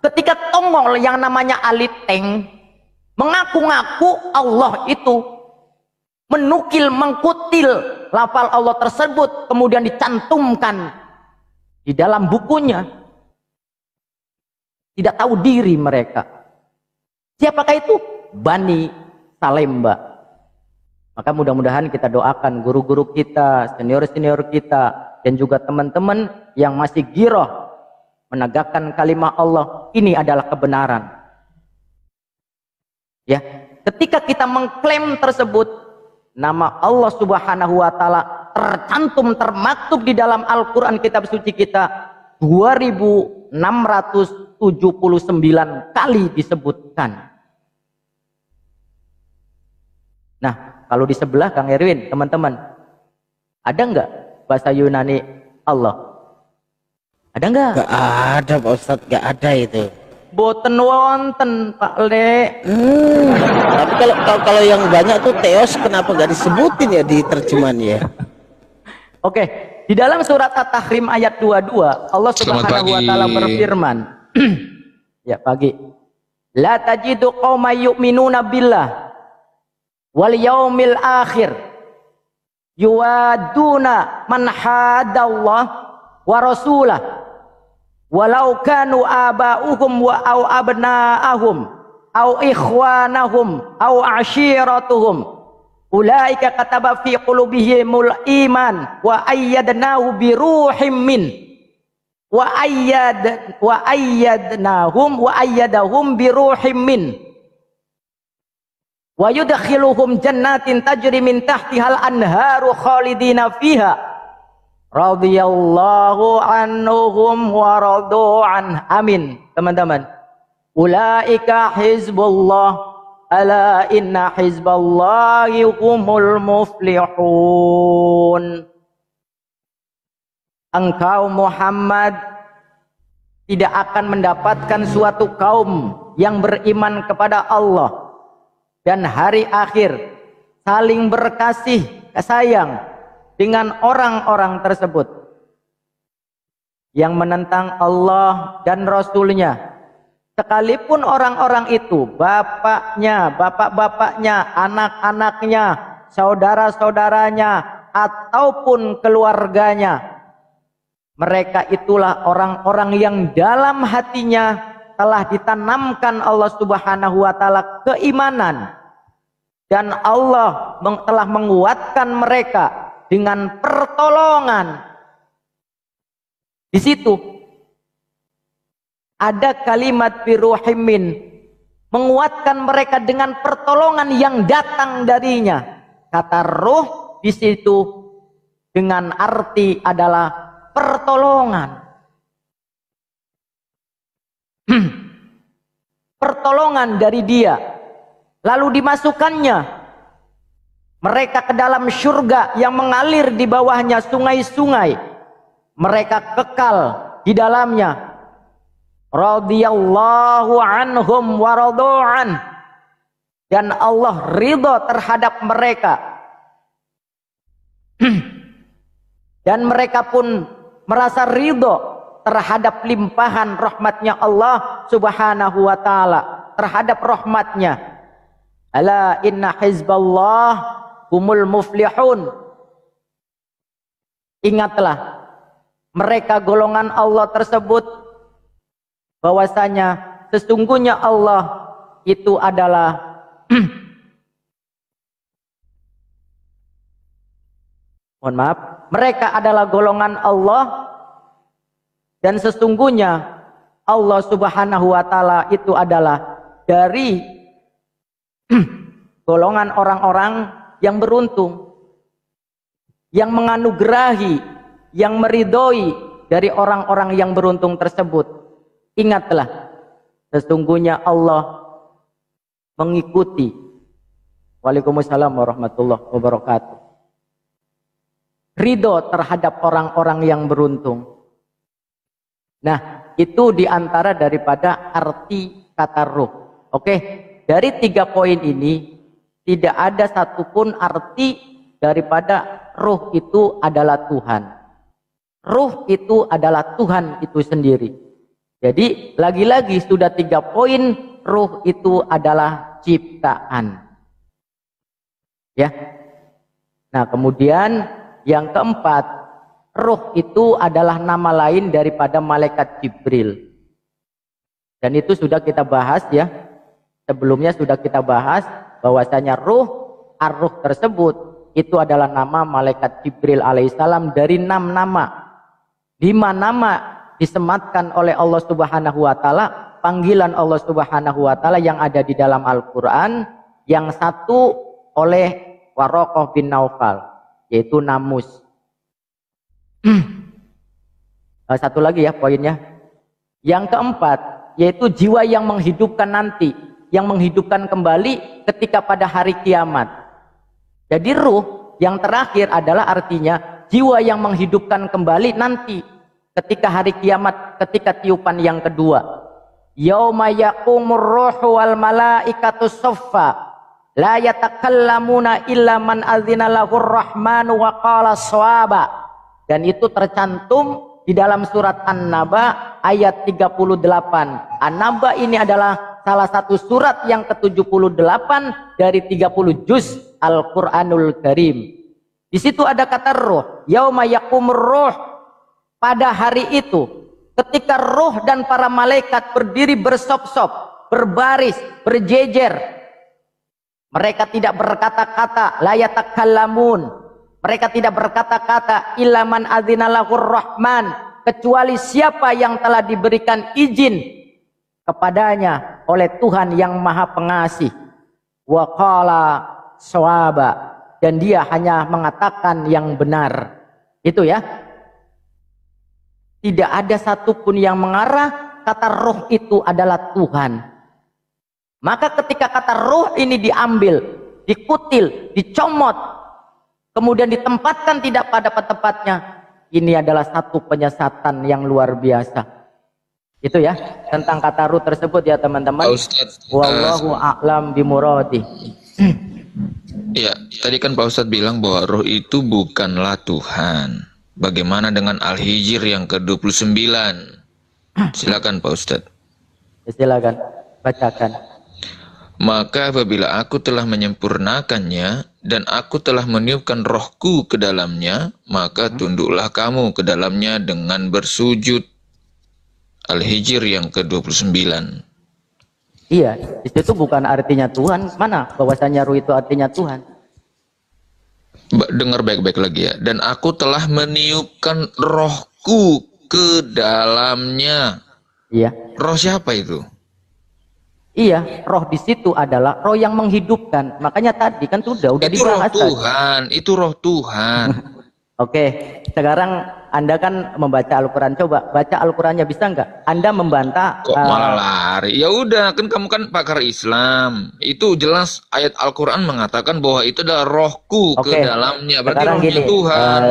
ketika tongol yang namanya Aliteng mengaku-ngaku Allah itu, menukil, mengkutil lafal Allah tersebut, kemudian dicantumkan di dalam bukunya. Tidak tahu diri mereka. Siapakah itu? Bani Salemba. Maka mudah-mudahan kita doakan guru-guru kita, senior-senior kita, dan juga teman-teman yang masih giroh menegakkan kalimat Allah. Ini adalah kebenaran. Ya, ketika kita mengklaim tersebut, nama Allah Subhanahu wa ta'ala tercantum, termaktub di dalam Al-Quran kitab suci kita 2679 kali disebutkan. Nah, kalau di sebelah Kang Erwin, teman-teman, ada nggak bahasa Yunani Allah? Ada nggak?
Gak ada Pak Ustadz, gak ada itu.
Boten wonten Pak Le.
Tapi kalau yang banyak tuh Theos, kenapa gak disebutin ya di terjemahan ya?
Oke, di dalam surat At-Tahrim ayat 22 Allah Subhanahu wa ta'ala berfirman. Ya, pagi. La tajidu qauma yu'minuna billah wal yaumil akhir yuwaduna man hadallah wa rasulah walau kanu aba'uhum wa au abna'ahum au ikhwanahum au ashiratuhum ulaika kataba fi qulubihimul iman wa ayyadnahu bi ruhim min wa ayyadahum bi ruhim min wa yudkhiluhum jannatin tajri min tahtihal anharu khalidina fiha radhiyallahu anhum wa radu an. Amin. Teman-teman, ulaika hizbullah ala inna hizballahi humul muflihun. Engkau Muhammad tidak akan mendapatkan suatu kaum yang beriman kepada Allah dan hari akhir saling berkasih sayang dengan orang-orang tersebut yang menentang Allah dan Rasulnya, sekalipun orang-orang itu bapaknya, bapak-bapaknya, anak-anaknya, saudara-saudaranya, ataupun keluarganya. Mereka itulah orang-orang yang dalam hatinya telah ditanamkan Allah Subhanahu wa ta'ala keimanan, dan Allah telah menguatkan mereka dengan pertolongan. Di situ ada kalimat biruhimin, menguatkan mereka dengan pertolongan yang datang darinya. Kata ruh di situ dengan arti adalah pertolongan. Pertolongan dari Dia, lalu dimasukkannya mereka ke dalam surga yang mengalir di bawahnya sungai-sungai. Mereka kekal di dalamnya. Radhiyallahu anhum wa radu'an. Dan Allah ridho terhadap mereka. Dan mereka pun merasa ridho terhadap limpahan rahmatnya Allah Subhanahu wa ta'ala. terhadap rahmatnya. Ala inna hizballah humul muflihun. Ingatlah, mereka golongan Allah tersebut, bahwasanya sesungguhnya Allah itu adalah mohon maaf, mereka adalah golongan Allah, dan sesungguhnya Allah Subhanahu wa taala itu adalah dari golongan orang-orang yang beruntung, yang menganugerahi, yang meridhoi dari orang-orang yang beruntung tersebut. Ingatlah, sesungguhnya Allah mengikuti. Waalaikumsalam warahmatullahi wabarakatuh. Ridho terhadap orang-orang yang beruntung. Nah, itu diantara daripada arti kata ruh. Oke, dari 3 poin ini tidak ada satupun arti daripada ruh itu adalah Tuhan. Ruh itu adalah Tuhan itu sendiri. Jadi lagi-lagi sudah 3 poin, ruh itu adalah ciptaan. Ya. Nah, kemudian yang keempat, ruh itu adalah nama lain daripada malaikat Jibril. Dan itu sudah kita bahas ya. Sebelumnya sudah kita bahas bahwasanya ruh, ar-ruh tersebut itu adalah nama malaikat Jibril alaihissalam dari 6 nama. 5 nama disematkan oleh Allah Subhanahu wa taala, panggilan Allah Subhanahu wa taala yang ada di dalam Al-Qur'an, yang 1 oleh Waraqah bin Naufal, yaitu Namus. 1 lagi ya poinnya. Yang keempat, yaitu jiwa yang menghidupkan nanti, yang menghidupkan kembali ketika pada hari kiamat. Jadi ruh yang terakhir adalah artinya jiwa yang menghidupkan kembali nanti ketika hari kiamat, ketika tiupan yang kedua. Yauma yaqumur ruhu wal malaikatu saffa la yatakallamuna illa man adzina lahur rahmanu wa qala shawaba. Dan itu tercantum di dalam surat An-Naba ayat 38. An-Naba ini adalah salah satu surat yang ke-78 dari 30 juz Al-Quranul Karim. Di situ ada kata ruh. Yauma yaqumur ruh. Pada hari itu, ketika ruh dan para malaikat berdiri bersop-sop, berbaris, berjejer. Mereka tidak berkata-kata, la yatakallamun. Mereka tidak berkata-kata illa man adzina lahur rahman, kecuali siapa yang telah diberikan izin kepadanya oleh Tuhan yang Maha Pengasih. Wa qala shawaba, dan dia hanya mengatakan yang benar. Itu ya. Tidak ada satupun yang mengarah kata ruh itu adalah Tuhan. Maka ketika kata ruh ini diambil, dikutil, dicomot, kemudian ditempatkan tidak pada tempatnya, ini adalah satu penyesatan yang luar biasa. Itu ya, tentang kata ruh tersebut ya teman-teman. Wallahu a'lam bimuradi.
Ya, tadi kan Pak Ustadz bilang bahwa roh itu bukanlah Tuhan. Bagaimana dengan Al-Hijr yang ke-29? Silakan Pak Ustadz.
Silakan, bacakan.
Maka apabila aku telah menyempurnakannya dan aku telah meniupkan rohku ke dalamnya, maka tunduklah kamu ke dalamnya dengan bersujud. Al-Hijr yang ke-29.
Iya, itu bukan artinya Tuhan. Mana bahwasanya ruh itu artinya Tuhan?
Dengar baik-baik lagi ya. Dan aku telah meniupkan rohku ke dalamnya.
Iya.
Roh siapa itu?
Iya, roh di situ adalah roh yang menghidupkan. Makanya tadi kan udah
itu
dibahas.
Roh Tuhan, itu roh Tuhan.
Oke, sekarang Anda kan membaca Al-Quran. Coba baca Al-Qurannya, bisa nggak? Anda membantah.
Kok malah lari? Ya udah, kan kamu kan pakar Islam. Itu jelas ayat Al-Quran mengatakan bahwa itu adalah rohku ke dalamnya. Berarti
sekarang
rohnya
gini,
Tuhan.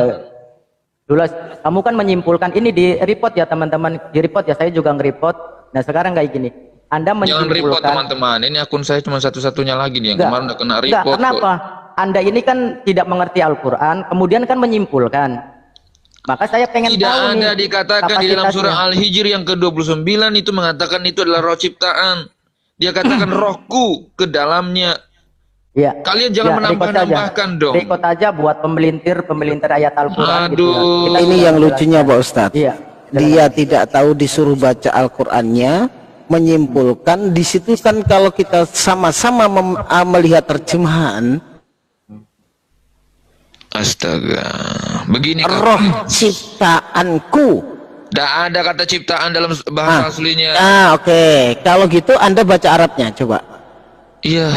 Dulu kamu kan menyimpulkan ini di report ya teman-teman. Di report ya, saya juga nge-report. Nah sekarang kayak gini. Anda menyimpulkan.
Jangan report teman-teman. Ini akun saya cuma satu-satunya lagi nih. Yang kemarin udah kena report.
Kenapa? Anda ini kan tidak mengerti Al-Quran, kemudian kan menyimpulkan. Maka saya pengen
tidak
tahu
ada
nih,
dikatakan di dalam surah Al-Hijr yang ke-29 itu mengatakan itu adalah roh ciptaan. Dia katakan rohku ke dalamnya.
Iya.
Kalian jangan menambah-nambahkan dong.
Record aja buat pemelintir ayat Al-Quran gitu.
Kita ini yang lucunya Pak Ustadz.
Iya.
Dia tidak tahu disuruh baca Al-Qur'annya, menyimpulkan di situ kan kalau kita sama-sama melihat terjemahan.
Astaga. Begini
Roh ciptaanku.
Tidak ada kata ciptaan dalam bahasa aslinya.
Oke. Kalau gitu Anda baca Arabnya coba.
Iya.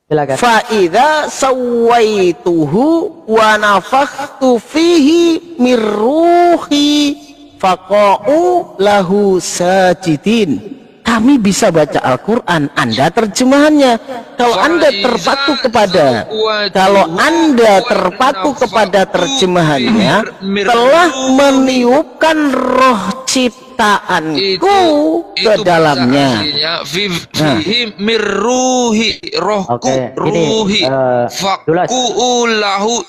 Silakan.
Fa'idha sawaituhu wa nafakhtu fihi min ruhi faqa'u lahu sajidin. Kami bisa baca Al-Quran, Anda terjemahannya. Kalau Anda terpaku kepada terjemahannya, telah meniupkan roh ciptaanku ke dalamnya.
Fihi mirruhi, rohku, ruhi, faku'ulahu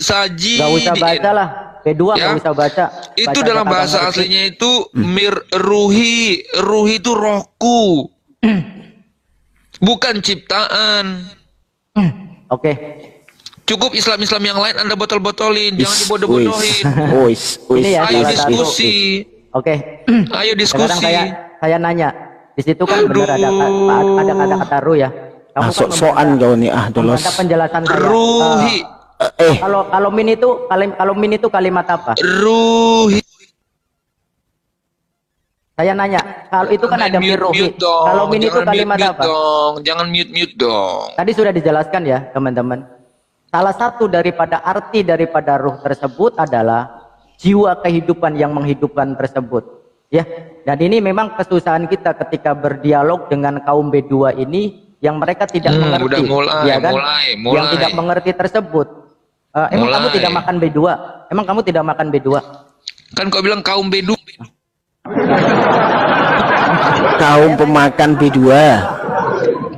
sajidin.
Gak usah baca lah. B2 nggak bisa baca.
Itu dalam bahasa aslinya itu ruhi itu rohku, bukan ciptaan.
Oke.
Cukup Islam yang lain Anda botol-botolin, jangan dibodoh-bodohin. Ayo diskusi.
Oke.
Ayo diskusi.
Sekarang saya nanya, di situ kan benar ada kata-kata ruh ya. Kamu
soan kau nih dolos.
Ada penjelasan saya.
Ruhi.
Kalau min itu kalimat apa?
Ruhi.
Saya nanya, kalau itu kan ada min ruhi. Kalau min itu kalimat apa?
Jangan mute dong.
Tadi sudah dijelaskan ya, teman-teman. Salah satu daripada arti daripada ruh tersebut adalah jiwa kehidupan yang menghidupkan tersebut. Ya, dan ini memang kesusahan kita ketika berdialog dengan kaum B2 ini yang mereka tidak mengerti.
Udah mulai.
Yang tidak mengerti tersebut. Emang kamu tidak makan B2? Emang kamu tidak makan B2?
Kan kau bilang kaum B2.
Kaum pemakan B2.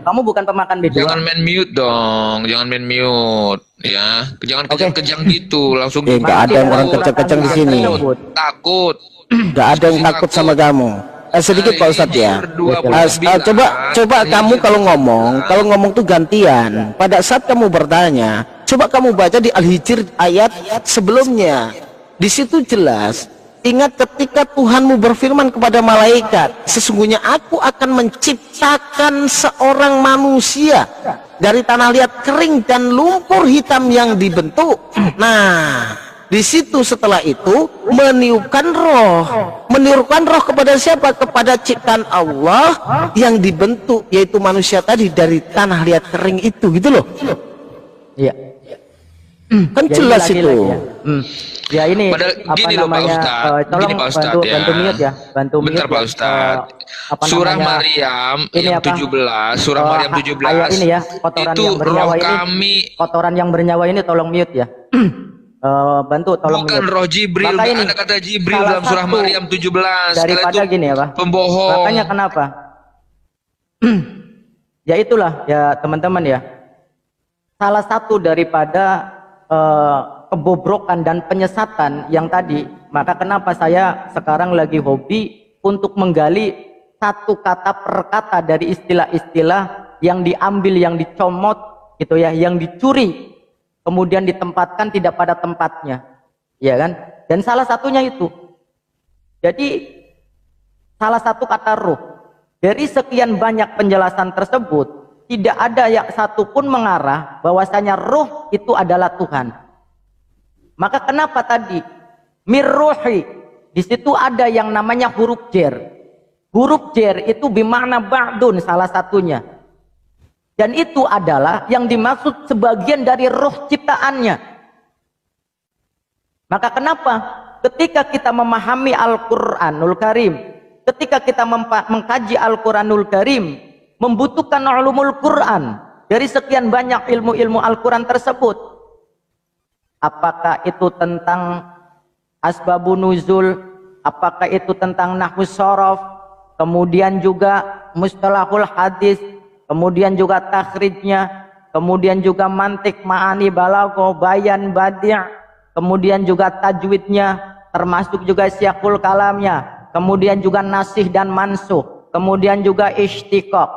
Kamu bukan pemakan B2.
Jangan main mute dong, jangan main mute ya. Jangan kejang-kejang gitu, langsung.
Nggak ada yang orang kejang-kejang di sini.
Takut.
Nggak ada yang takut sama kamu. Sedikit Pak Ustadz ya. Coba kamu kalau ngomong tuh gantian. Pada saat kamu bertanya, coba kamu baca di Al-Hijr ayat sebelumnya. Di situ jelas, ingat ketika Tuhanmu berfirman kepada malaikat, sesungguhnya aku akan menciptakan seorang manusia dari tanah liat kering dan lumpur hitam yang dibentuk. Nah, di situ setelah itu meniupkan roh kepada siapa? Kepada ciptaan Allah yang dibentuk, yaitu manusia tadi dari tanah liat kering itu, gitu loh.
Iya.
Kan jelas itu.
Ya ini
gini loh Pak Ustadz. Gini Pak Ustadz ya.
Bantu mute ya.
Bentar Pak Ustadz. Surah Maryam yang 17, Surah Maryam 17.
Ayat ini ya, kotoran
itu
yang bernyawa
ini.
Kotoran yang bernyawa ini tolong mute ya. Bantu tolong.
Bukan roh Jibril, ada kata Jibril dalam surah Maryam 17.
Daripada gini ya Pak,
pembohong.
Makanya kenapa? Ya itulah ya teman-teman ya, salah satu daripada kebobrokan dan penyesatan yang tadi. Maka kenapa saya sekarang lagi hobi untuk menggali satu kata per kata dari istilah-istilah yang diambil, yang dicomot gitu ya, yang dicuri, kemudian ditempatkan tidak pada tempatnya, ya kan? Dan salah satunya itu, jadi salah satu kata ruh. Dari sekian banyak penjelasan tersebut, tidak ada yang satupun mengarah bahwasanya ruh itu adalah Tuhan. Maka kenapa tadi mirruhi, di situ ada yang namanya huruf jer. Huruf jer itu bermakna ba'dun, salah satunya. Dan itu adalah yang dimaksud sebagian dari roh ciptaannya. Maka kenapa ketika kita memahami Al-Quranul Karim, ketika kita mengkaji Al-Quranul Karim, membutuhkan ulumul Quran dari sekian banyak ilmu-ilmu Al-Quran tersebut. Apakah itu tentang asbabun nuzul, apakah itu tentang nahwu shorof, kemudian juga mustalahul hadis, kemudian juga takhrijnya, kemudian juga mantik, ma'ani, balaghah, bayan, badi', kemudian juga tajwidnya, termasuk juga syiakul kalamnya, kemudian juga nasih dan mansuh, kemudian juga istiqaq.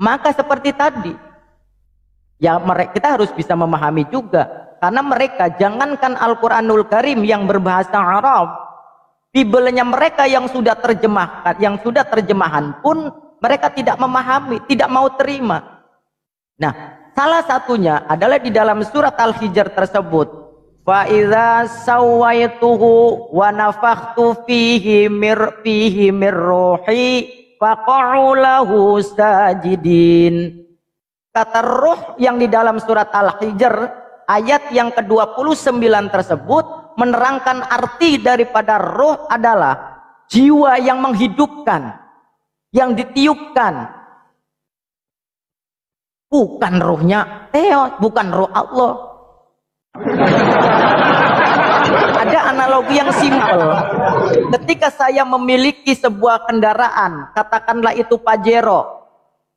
Maka seperti tadi, ya kita harus bisa memahami juga. Karena mereka, jangankan Al-Quranul Karim yang berbahasa Arab, Bible-nya mereka yang sudah terjemahan pun mereka tidak memahami, tidak mau terima. Nah, salah satunya adalah di dalam surat Al-Hijr tersebut. Fa idza sawaituhu wa nafakhtu fihi mir ruhi faq'u lahu sajidin. Kata ruh yang di dalam surat Al-Hijr ayat yang ke-29 tersebut menerangkan arti daripada ruh adalah jiwa yang menghidupkan, yang ditiupkan. Bukan ruhnya Theo, bukan ruh Allah. Ada analogi yang simpel. Ketika saya memiliki sebuah kendaraan, katakanlah itu Pajero.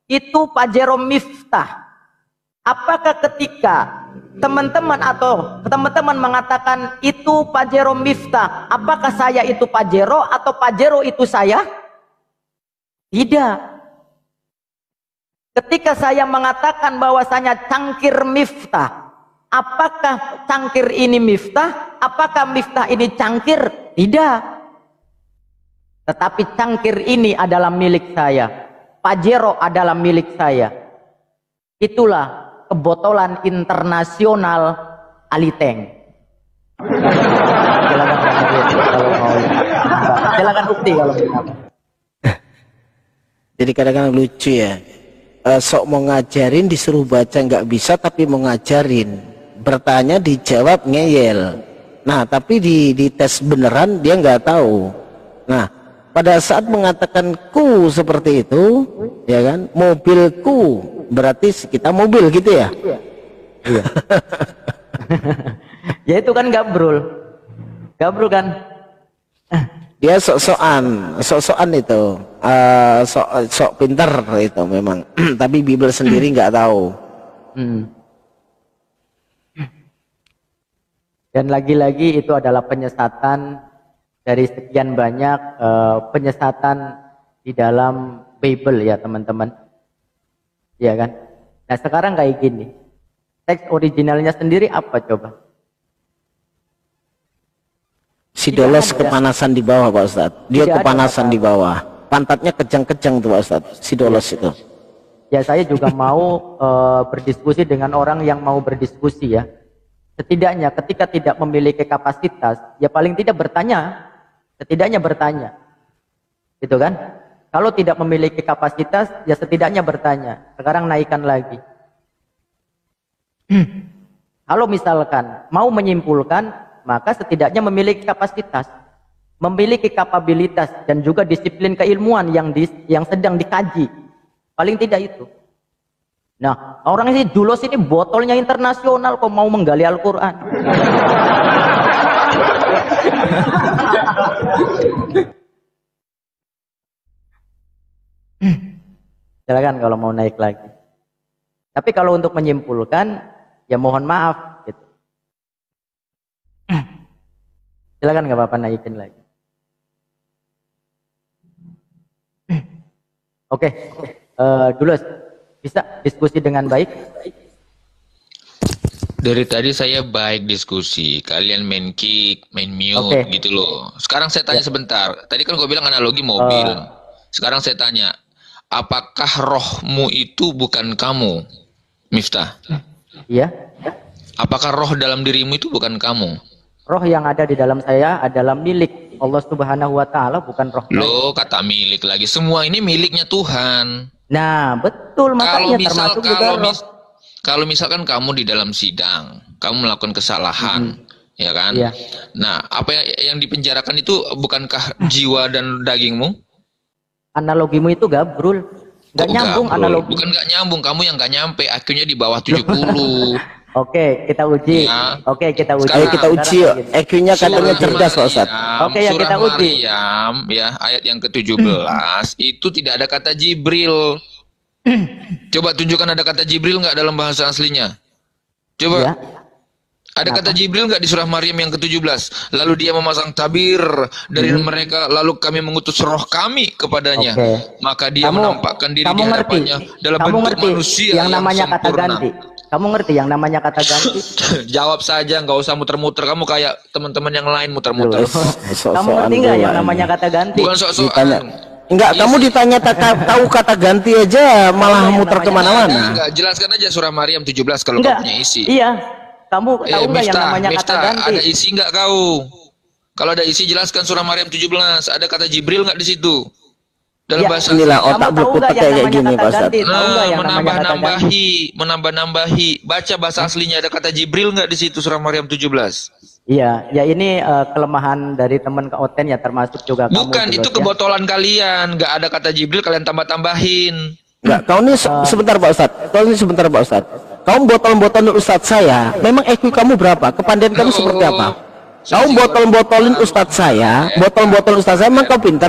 Itu Pajero Miftah. Apakah ketika teman-teman mengatakan itu Pajero Miftah, apakah saya itu Pajero atau Pajero itu saya? Tidak. Ketika saya mengatakan bahwasanya cangkir Miftah, apakah cangkir ini Miftah? Apakah Miftah ini cangkir? Tidak. Tetapi cangkir ini adalah milik saya. Pajero adalah milik saya. Itulah kebotolan internasional Aliteng. Silakan bukti kalau mau.
Jadi kadang-kadang lucu ya. Sok mau ngajarin disuruh baca nggak bisa, tapi mau ngajarin bertanya dijawab ngeyel. Nah tapi di tes beneran dia nggak tahu. Nah pada saat mengatakan ku seperti itu, ya kan, mobilku, berarti kita mobil gitu ya.
Iya. Ya itu kan gabrul kan.
Dia sok-sokan itu, sok pintar itu memang. Tapi Bible sendiri nggak tahu.
Dan lagi-lagi itu adalah penyesatan dari sekian banyak penyesatan di dalam Bible ya teman-teman. Ya kan. Nah sekarang kayak gini, teks originalnya sendiri apa coba?
Sidolos kepanasan di bawah Pak Ustadz. Dia kepanasan di bawah. Pantatnya kejang-kejang tuh Pak Ustadz. Sidolos itu.
Ya saya juga mau berdiskusi dengan orang yang mau berdiskusi ya. Setidaknya ketika tidak memiliki kapasitas, ya paling tidak bertanya. Setidaknya bertanya. Gitu kan? Kalau tidak memiliki kapasitas, ya setidaknya bertanya. Sekarang naikkan lagi. Kalau misalkan mau menyimpulkan, maka setidaknya memiliki kapasitas, memiliki kapabilitas, dan juga disiplin keilmuan yang sedang dikaji. Paling tidak itu. Nah, orang ini Dulos ini botolnya internasional kok mau menggali Al-Quran. Silakan kalau mau naik lagi. Tapi kalau untuk menyimpulkan, ya mohon maaf gitu. Silakan nggak apa-apa naikin lagi. Oke, Dulos bisa diskusi dengan baik.
Dari tadi saya baik diskusi, kalian main kick, main mute gitu loh. Sekarang saya tanya sebentar. Tadi kan gue bilang analogi mobil. Sekarang saya tanya, apakah rohmu itu bukan kamu, Miftah?
Iya.
Apakah roh dalam dirimu itu bukan kamu?
Roh yang ada di dalam saya adalah milik Allah Subhanahu wa Ta'ala, bukan roh.
Loh, kata milik lagi. Semua ini miliknya Tuhan.
Nah, betul, makanya termasuk juga roh.
Kalau misalkan kamu di dalam sidang, kamu melakukan kesalahan, ya kan?
Iya.
Nah, apa yang dipenjarakan itu bukankah jiwa dan dagingmu?
Analogimu itu gabrul. Nggak nyambung analogi.
Bukan nggak nyambung, kamu yang nggak nyampe, akhirnya di bawah 70.
Oke, kita uji.
Ya.
Oke, kita uji.
Ayo kita uji yuk. EQ-nya katanya cerdas Pak Ustadz.
Oke, ya kita uji.
Maryam, ya, ayat yang ke-17 itu tidak ada kata Jibril. Coba tunjukkan ada kata Jibril nggak dalam bahasa aslinya? Coba.
Ya.
Ada kata Jibril nggak di surah Maryam yang ke-17? Lalu dia memasang tabir dari mereka, lalu kami mengutus roh kami kepadanya. Maka dia menampakkan diri di hadapannya dalam bentuk manusia
yang namanya kata
sempurna.
ganti. Kamu ngerti yang namanya kata ganti?
Jawab saja, nggak usah muter-muter. Kamu kayak teman-teman yang lain muter-muter.
Kamu ngerti nggak yang namanya kata ganti?
Bukan sok-sokan.
Enggak, kamu ditanya tahu kata ganti aja malah muter kemana-mana.
Enggak, jelaskan aja surah Maryam 17 kalau kamu punya isi.
Iya. Kamu tahu nggak yang namanya kata
Miftah,
ganti?
ada isi nggak kau? Kalau ada isi jelaskan surah Maryam 17. Ada kata Jibril nggak di situ? Dalam bahasa
Inilah otak butut kayak gini Pak Ustaz.
Menambah-nambahi. Baca bahasa aslinya, ada kata Jibril nggak di situ surah Maryam 17?
Iya, ya ini kelemahan dari teman ke Oten ya, termasuk juga kamu.
Bukan, itu kebotolan kalian. Nggak ada kata Jibril, kalian tambah-tambahin.
Enggak, kau ini sebentar Pak Ustaz. Kau botol-botolin Ustadz saya. Memang IQ kamu berapa? Kepandaian kamu seperti apa? Kau botol-botolin Ustadz saya, Ustadz saya, memang kau pinter.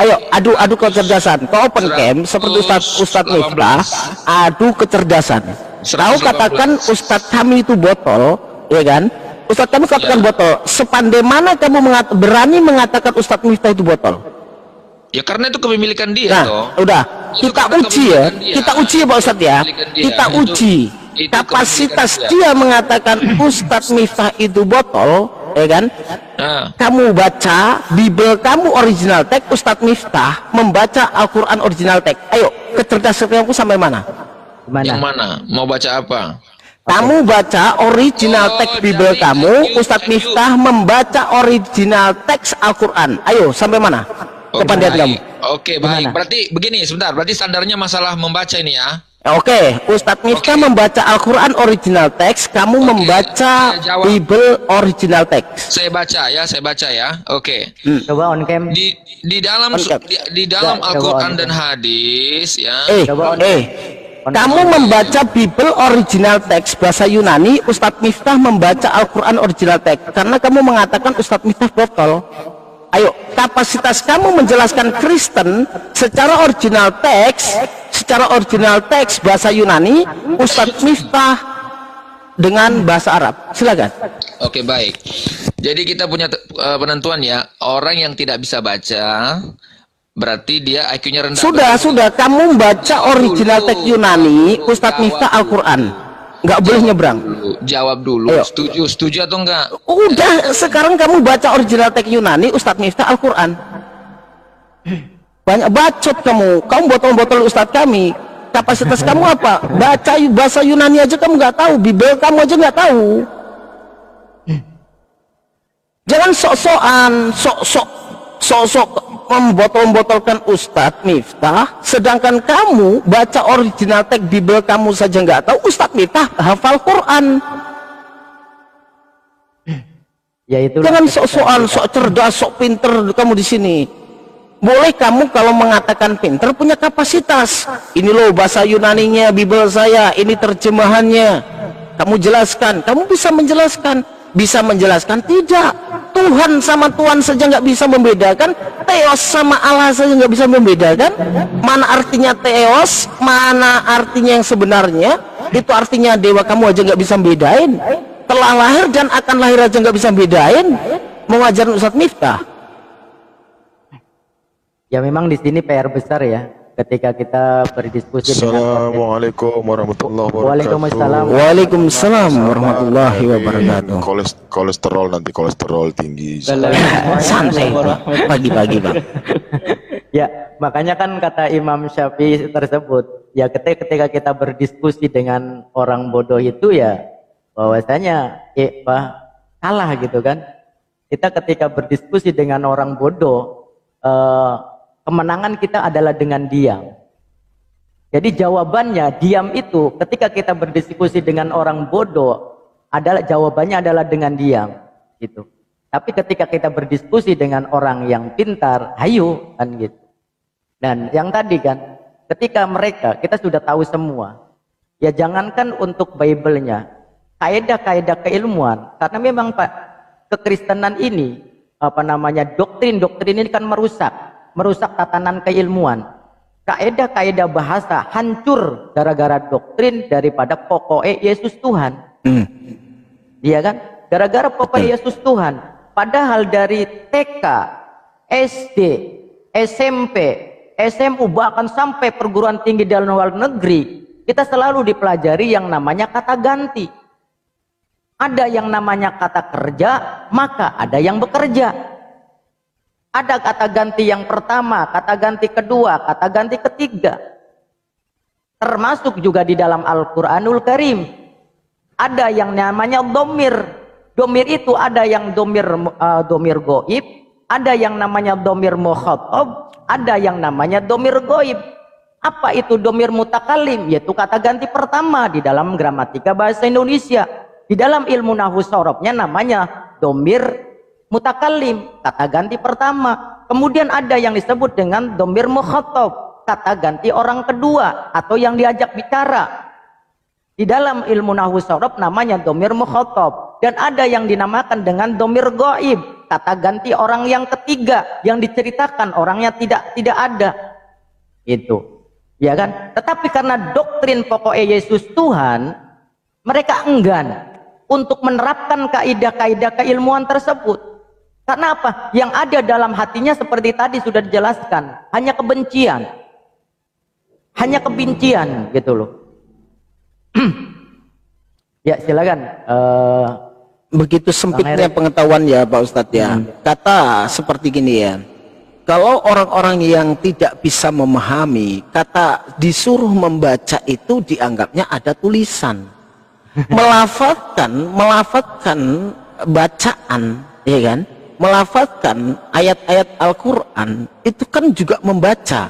Ayo, adu kecerdasan. Kau open cam seperti Ustadz Miftah, adu kecerdasan. Kau katakan Ustadz kami itu botol, ya kan? Ustadz kami katakan botol. Sepandai mana kamu berani mengatakan Ustadz Miftah itu botol?
Ya karena itu kepemilikan dia.
Nah, udah. Kita uji ya. Kita uji ya Pak Ustadz ya. Kita uji kapasitas dia mengatakan Ustadz Miftah itu botol, ya kan? Kamu baca Bible kamu original text, Ustadz Miftah membaca Al-Quran original text. Ayo, kecerdasan kamu sampai mana?
Yang mana? Mau baca apa?
Kamu baca original teks Bible kamu, Ustadz Miftah membaca original teks Al-Quran. Ayo, sampai mana kepandaian kamu?
Oke, baik. Berarti begini, sebentar. Berarti standarnya masalah membaca ini ya.
Oke, Ustadz Miftah membaca Al-Quran original teks, kamu membaca Bible original teks.
Saya baca ya. Oke.
Coba on cam.
Di dalam Al-Quran dan hadis ya.
Kamu membaca Bible original teks bahasa Yunani, Ustadz Miftah membaca Al-Quran original teks. Karena kamu mengatakan Ustadz Miftah botol. Ayo, kapasitas kamu menjelaskan Kristen secara original teks bahasa Yunani, Ustadz Miftah dengan bahasa Arab. Silakan.
Oke, baik. Jadi kita punya penentuan ya, orang yang tidak bisa baca berarti dia IQ-nya rendah.
Sudah. Kamu baca original teks Yunani, Ustadz Miftah Al-Quran. Nggak boleh nyebrang.
Jawab dulu. Ayo. Setuju atau enggak?
Udah, sekarang kamu baca original teks Yunani, Ustadz Miftah Al-Quran. Banyak bacot kamu botol-botol Ustadz kami. Kapasitas kamu apa? Baca bahasa Yunani aja kamu nggak tahu, Bible kamu aja nggak tahu. Jangan sok-sok membotol-botolkan Ustadz Miftah, sedangkan kamu baca original teks Bible kamu saja nggak tahu, Ustadz Miftah hafal Quran. Jangan sok-sokan, sok cerdas, sok pinter kamu di sini. Boleh kamu kalau mengatakan pinter punya kapasitas. Ini loh bahasa Yunaninya Bible saya, ini terjemahannya. Kamu jelaskan, kamu bisa menjelaskan. Bisa menjelaskan tidak. Tuhan sama Tuhan saja nggak bisa membedakan. Theos sama Allah saja nggak bisa membedakan. Mana artinya Theos, mana artinya yang sebenarnya. Itu artinya dewa kamu aja nggak bisa membedain. Telah lahir dan akan lahir aja nggak bisa membedain. Mau ngajarin Ustadz Miftah.
Ya memang di sini PR besar ya. Ketika kita berdiskusi.
Assalamualaikum warahmatullahi wabarakatuh.
Waalaikumsalam warahmatullahi wabarakatuh.
Kolesterol tinggi.
Santai pagi-pagi Bang.
Ya makanya kan kata Imam Syafi'i tersebut, ya ketika kita berdiskusi dengan orang bodoh itu ya bahwasanya kalah gitu kan. Kita ketika berdiskusi dengan orang bodoh, kemenangan kita adalah dengan diam. Jadi jawabannya diam itu ketika kita berdiskusi dengan orang bodoh jawabannya adalah dengan diam gitu. Tapi ketika kita berdiskusi dengan orang yang pintar, hayu kan gitu. Dan yang tadi kan ketika kita sudah tahu semua. Ya jangankan untuk Bible-nya, kaidah-kaidah keilmuan, karena memang Pak kekristenan ini doktrin ini kan merusak tatanan keilmuan. Kaidah-kaidah bahasa hancur gara-gara doktrin daripada pokoknya Yesus Tuhan. Iya kan? Gara-gara Papa Yesus Tuhan. Padahal dari TK, SD, SMP, SMU, bahkan sampai perguruan tinggi dan luar negeri, kita selalu dipelajari yang namanya kata ganti. Ada yang namanya kata kerja, maka ada yang bekerja. Ada kata ganti yang pertama, kata ganti kedua, kata ganti ketiga. Termasuk juga di dalam Al-Quranul Karim. Ada yang namanya domir. Domir itu ada yang domir goib, ada yang namanya domir mukhatab, ada yang namanya domir goib. Apa itu domir mutakalim? Yaitu kata ganti pertama di dalam gramatika bahasa Indonesia. Di dalam ilmu nahwu sorobnya namanya domir mutakalim, kata ganti pertama. Kemudian ada yang disebut dengan domir mukhatab, kata ganti orang kedua atau yang diajak bicara. Di dalam ilmu nahwu sorob namanya domir mukhatab. Dan ada yang dinamakan dengan domir goib, kata ganti orang yang ketiga, yang diceritakan orangnya tidak ada. Itu, ya kan? Tetapi karena doktrin pokoknya Yesus Tuhan, mereka enggan untuk menerapkan kaidah-kaidah keilmuan tersebut. Karena apa? Yang ada dalam hatinya seperti tadi sudah dijelaskan, hanya kebencian. Hanya kebencian gitu loh. Ya silakan.
Begitu sempitnya pengetahuan ya Pak Ustadz ya. Kata seperti gini ya. Kalau orang-orang yang tidak bisa memahami, kata disuruh membaca itu dianggapnya ada tulisan. Melafatkan bacaan, ya kan? Melafatkan ayat-ayat Al-Quran itu kan juga membaca,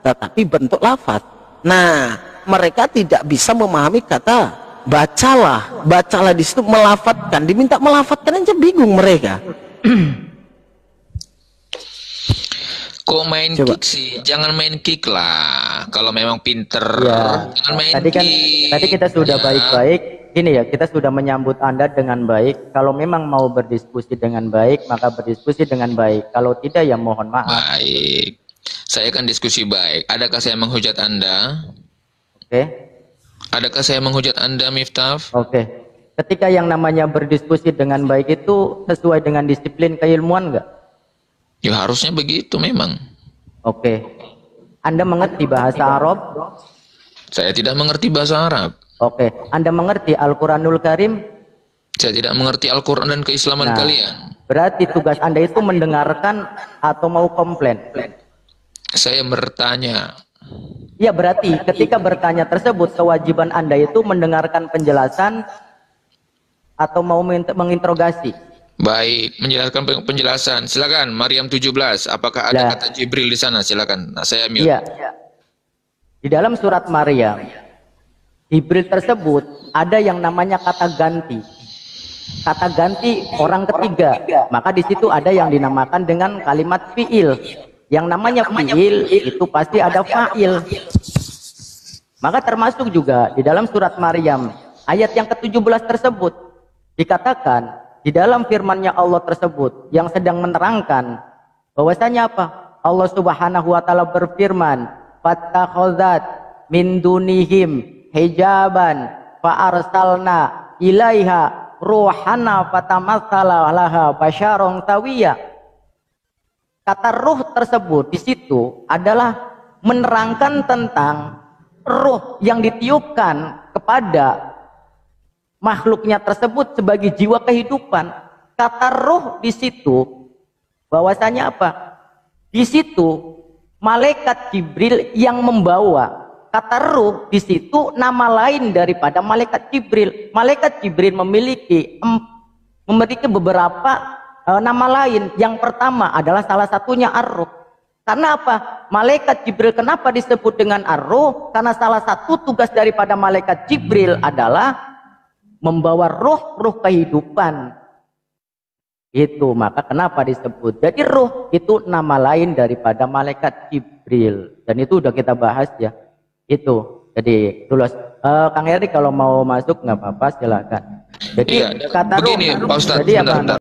tetapi bentuk lafaz. Nah, mereka tidak bisa memahami kata bacalah di situ, melafatkan, diminta melafatkan aja bingung mereka.
Kok main kick sih? Jangan main kick lah. Kalau memang pinter,
ya,
jangan main
kick. Tadi kita sudah baik-baik. Ini ya, kita sudah menyambut Anda dengan baik. Kalau memang mau berdiskusi dengan baik, maka berdiskusi dengan baik. Kalau tidak, ya mohon maaf.
Baik. Saya kan diskusi baik. Adakah saya menghujat Anda?
Oke.
Adakah saya menghujat Anda, Miftaf?
Oke. Ketika yang namanya berdiskusi dengan baik itu sesuai dengan disiplin keilmuan enggak?
Ya harusnya begitu memang.
Oke. Anda mengerti bahasa Arab?
Saya tidak mengerti bahasa Arab.
Oke. Anda mengerti Al-Quranul Karim?
Saya tidak mengerti Al-Quran dan keislaman kalian.
Berarti tugas Anda itu mendengarkan atau mau komplain?
Saya bertanya.
Ya, berarti ketika bertanya tersebut kewajiban Anda itu mendengarkan penjelasan atau mau menginterogasi?
Baik, menjelaskan penjelasan. Silakan Maryam 17. Apakah ada kata Jibril di sana? Silakan. Nah, saya mute.
Iya. Di dalam surat Maryam, Jibril tersebut ada yang namanya kata ganti. Kata ganti orang ketiga. Maka di situ ada yang dinamakan dengan kalimat fiil. Yang namanya fiil itu pasti ada fa'il. Maka termasuk juga di dalam surat Maryam ayat yang ke-17 tersebut dikatakan di dalam firman-Nya Allah tersebut yang sedang menerangkan bahwasanya apa? Allah Subhanahu wa taala berfirman, "Fattakhazat min dunihim hijaban fa arsalna ilaiha ruhana fatamatsala laha basyaron tawiyya." Kata ruh tersebut di situ adalah menerangkan tentang ruh yang ditiupkan kepada makhluknya tersebut sebagai jiwa kehidupan. Kata ruh di situ bahwasanya apa? Di situ malaikat Jibril yang membawa. Kata ruh di situ nama lain daripada malaikat Jibril. Malaikat Jibril memiliki beberapa nama lain. Yang pertama adalah salah satunya ar-ruh. Karena apa? Malaikat Jibril kenapa disebut dengan ar-ruh? Karena salah satu tugas daripada malaikat Jibril adalah membawa ruh kehidupan. Itu maka kenapa disebut. Jadi ruh itu nama lain daripada malaikat Jibril. Dan itu udah kita bahas ya. Itu. Jadi dulu Kang Heri kalau mau masuk nggak apa-apa silakan. Jadi kata
begini,
ruh.
Pak Ustadz,
Jadi apa?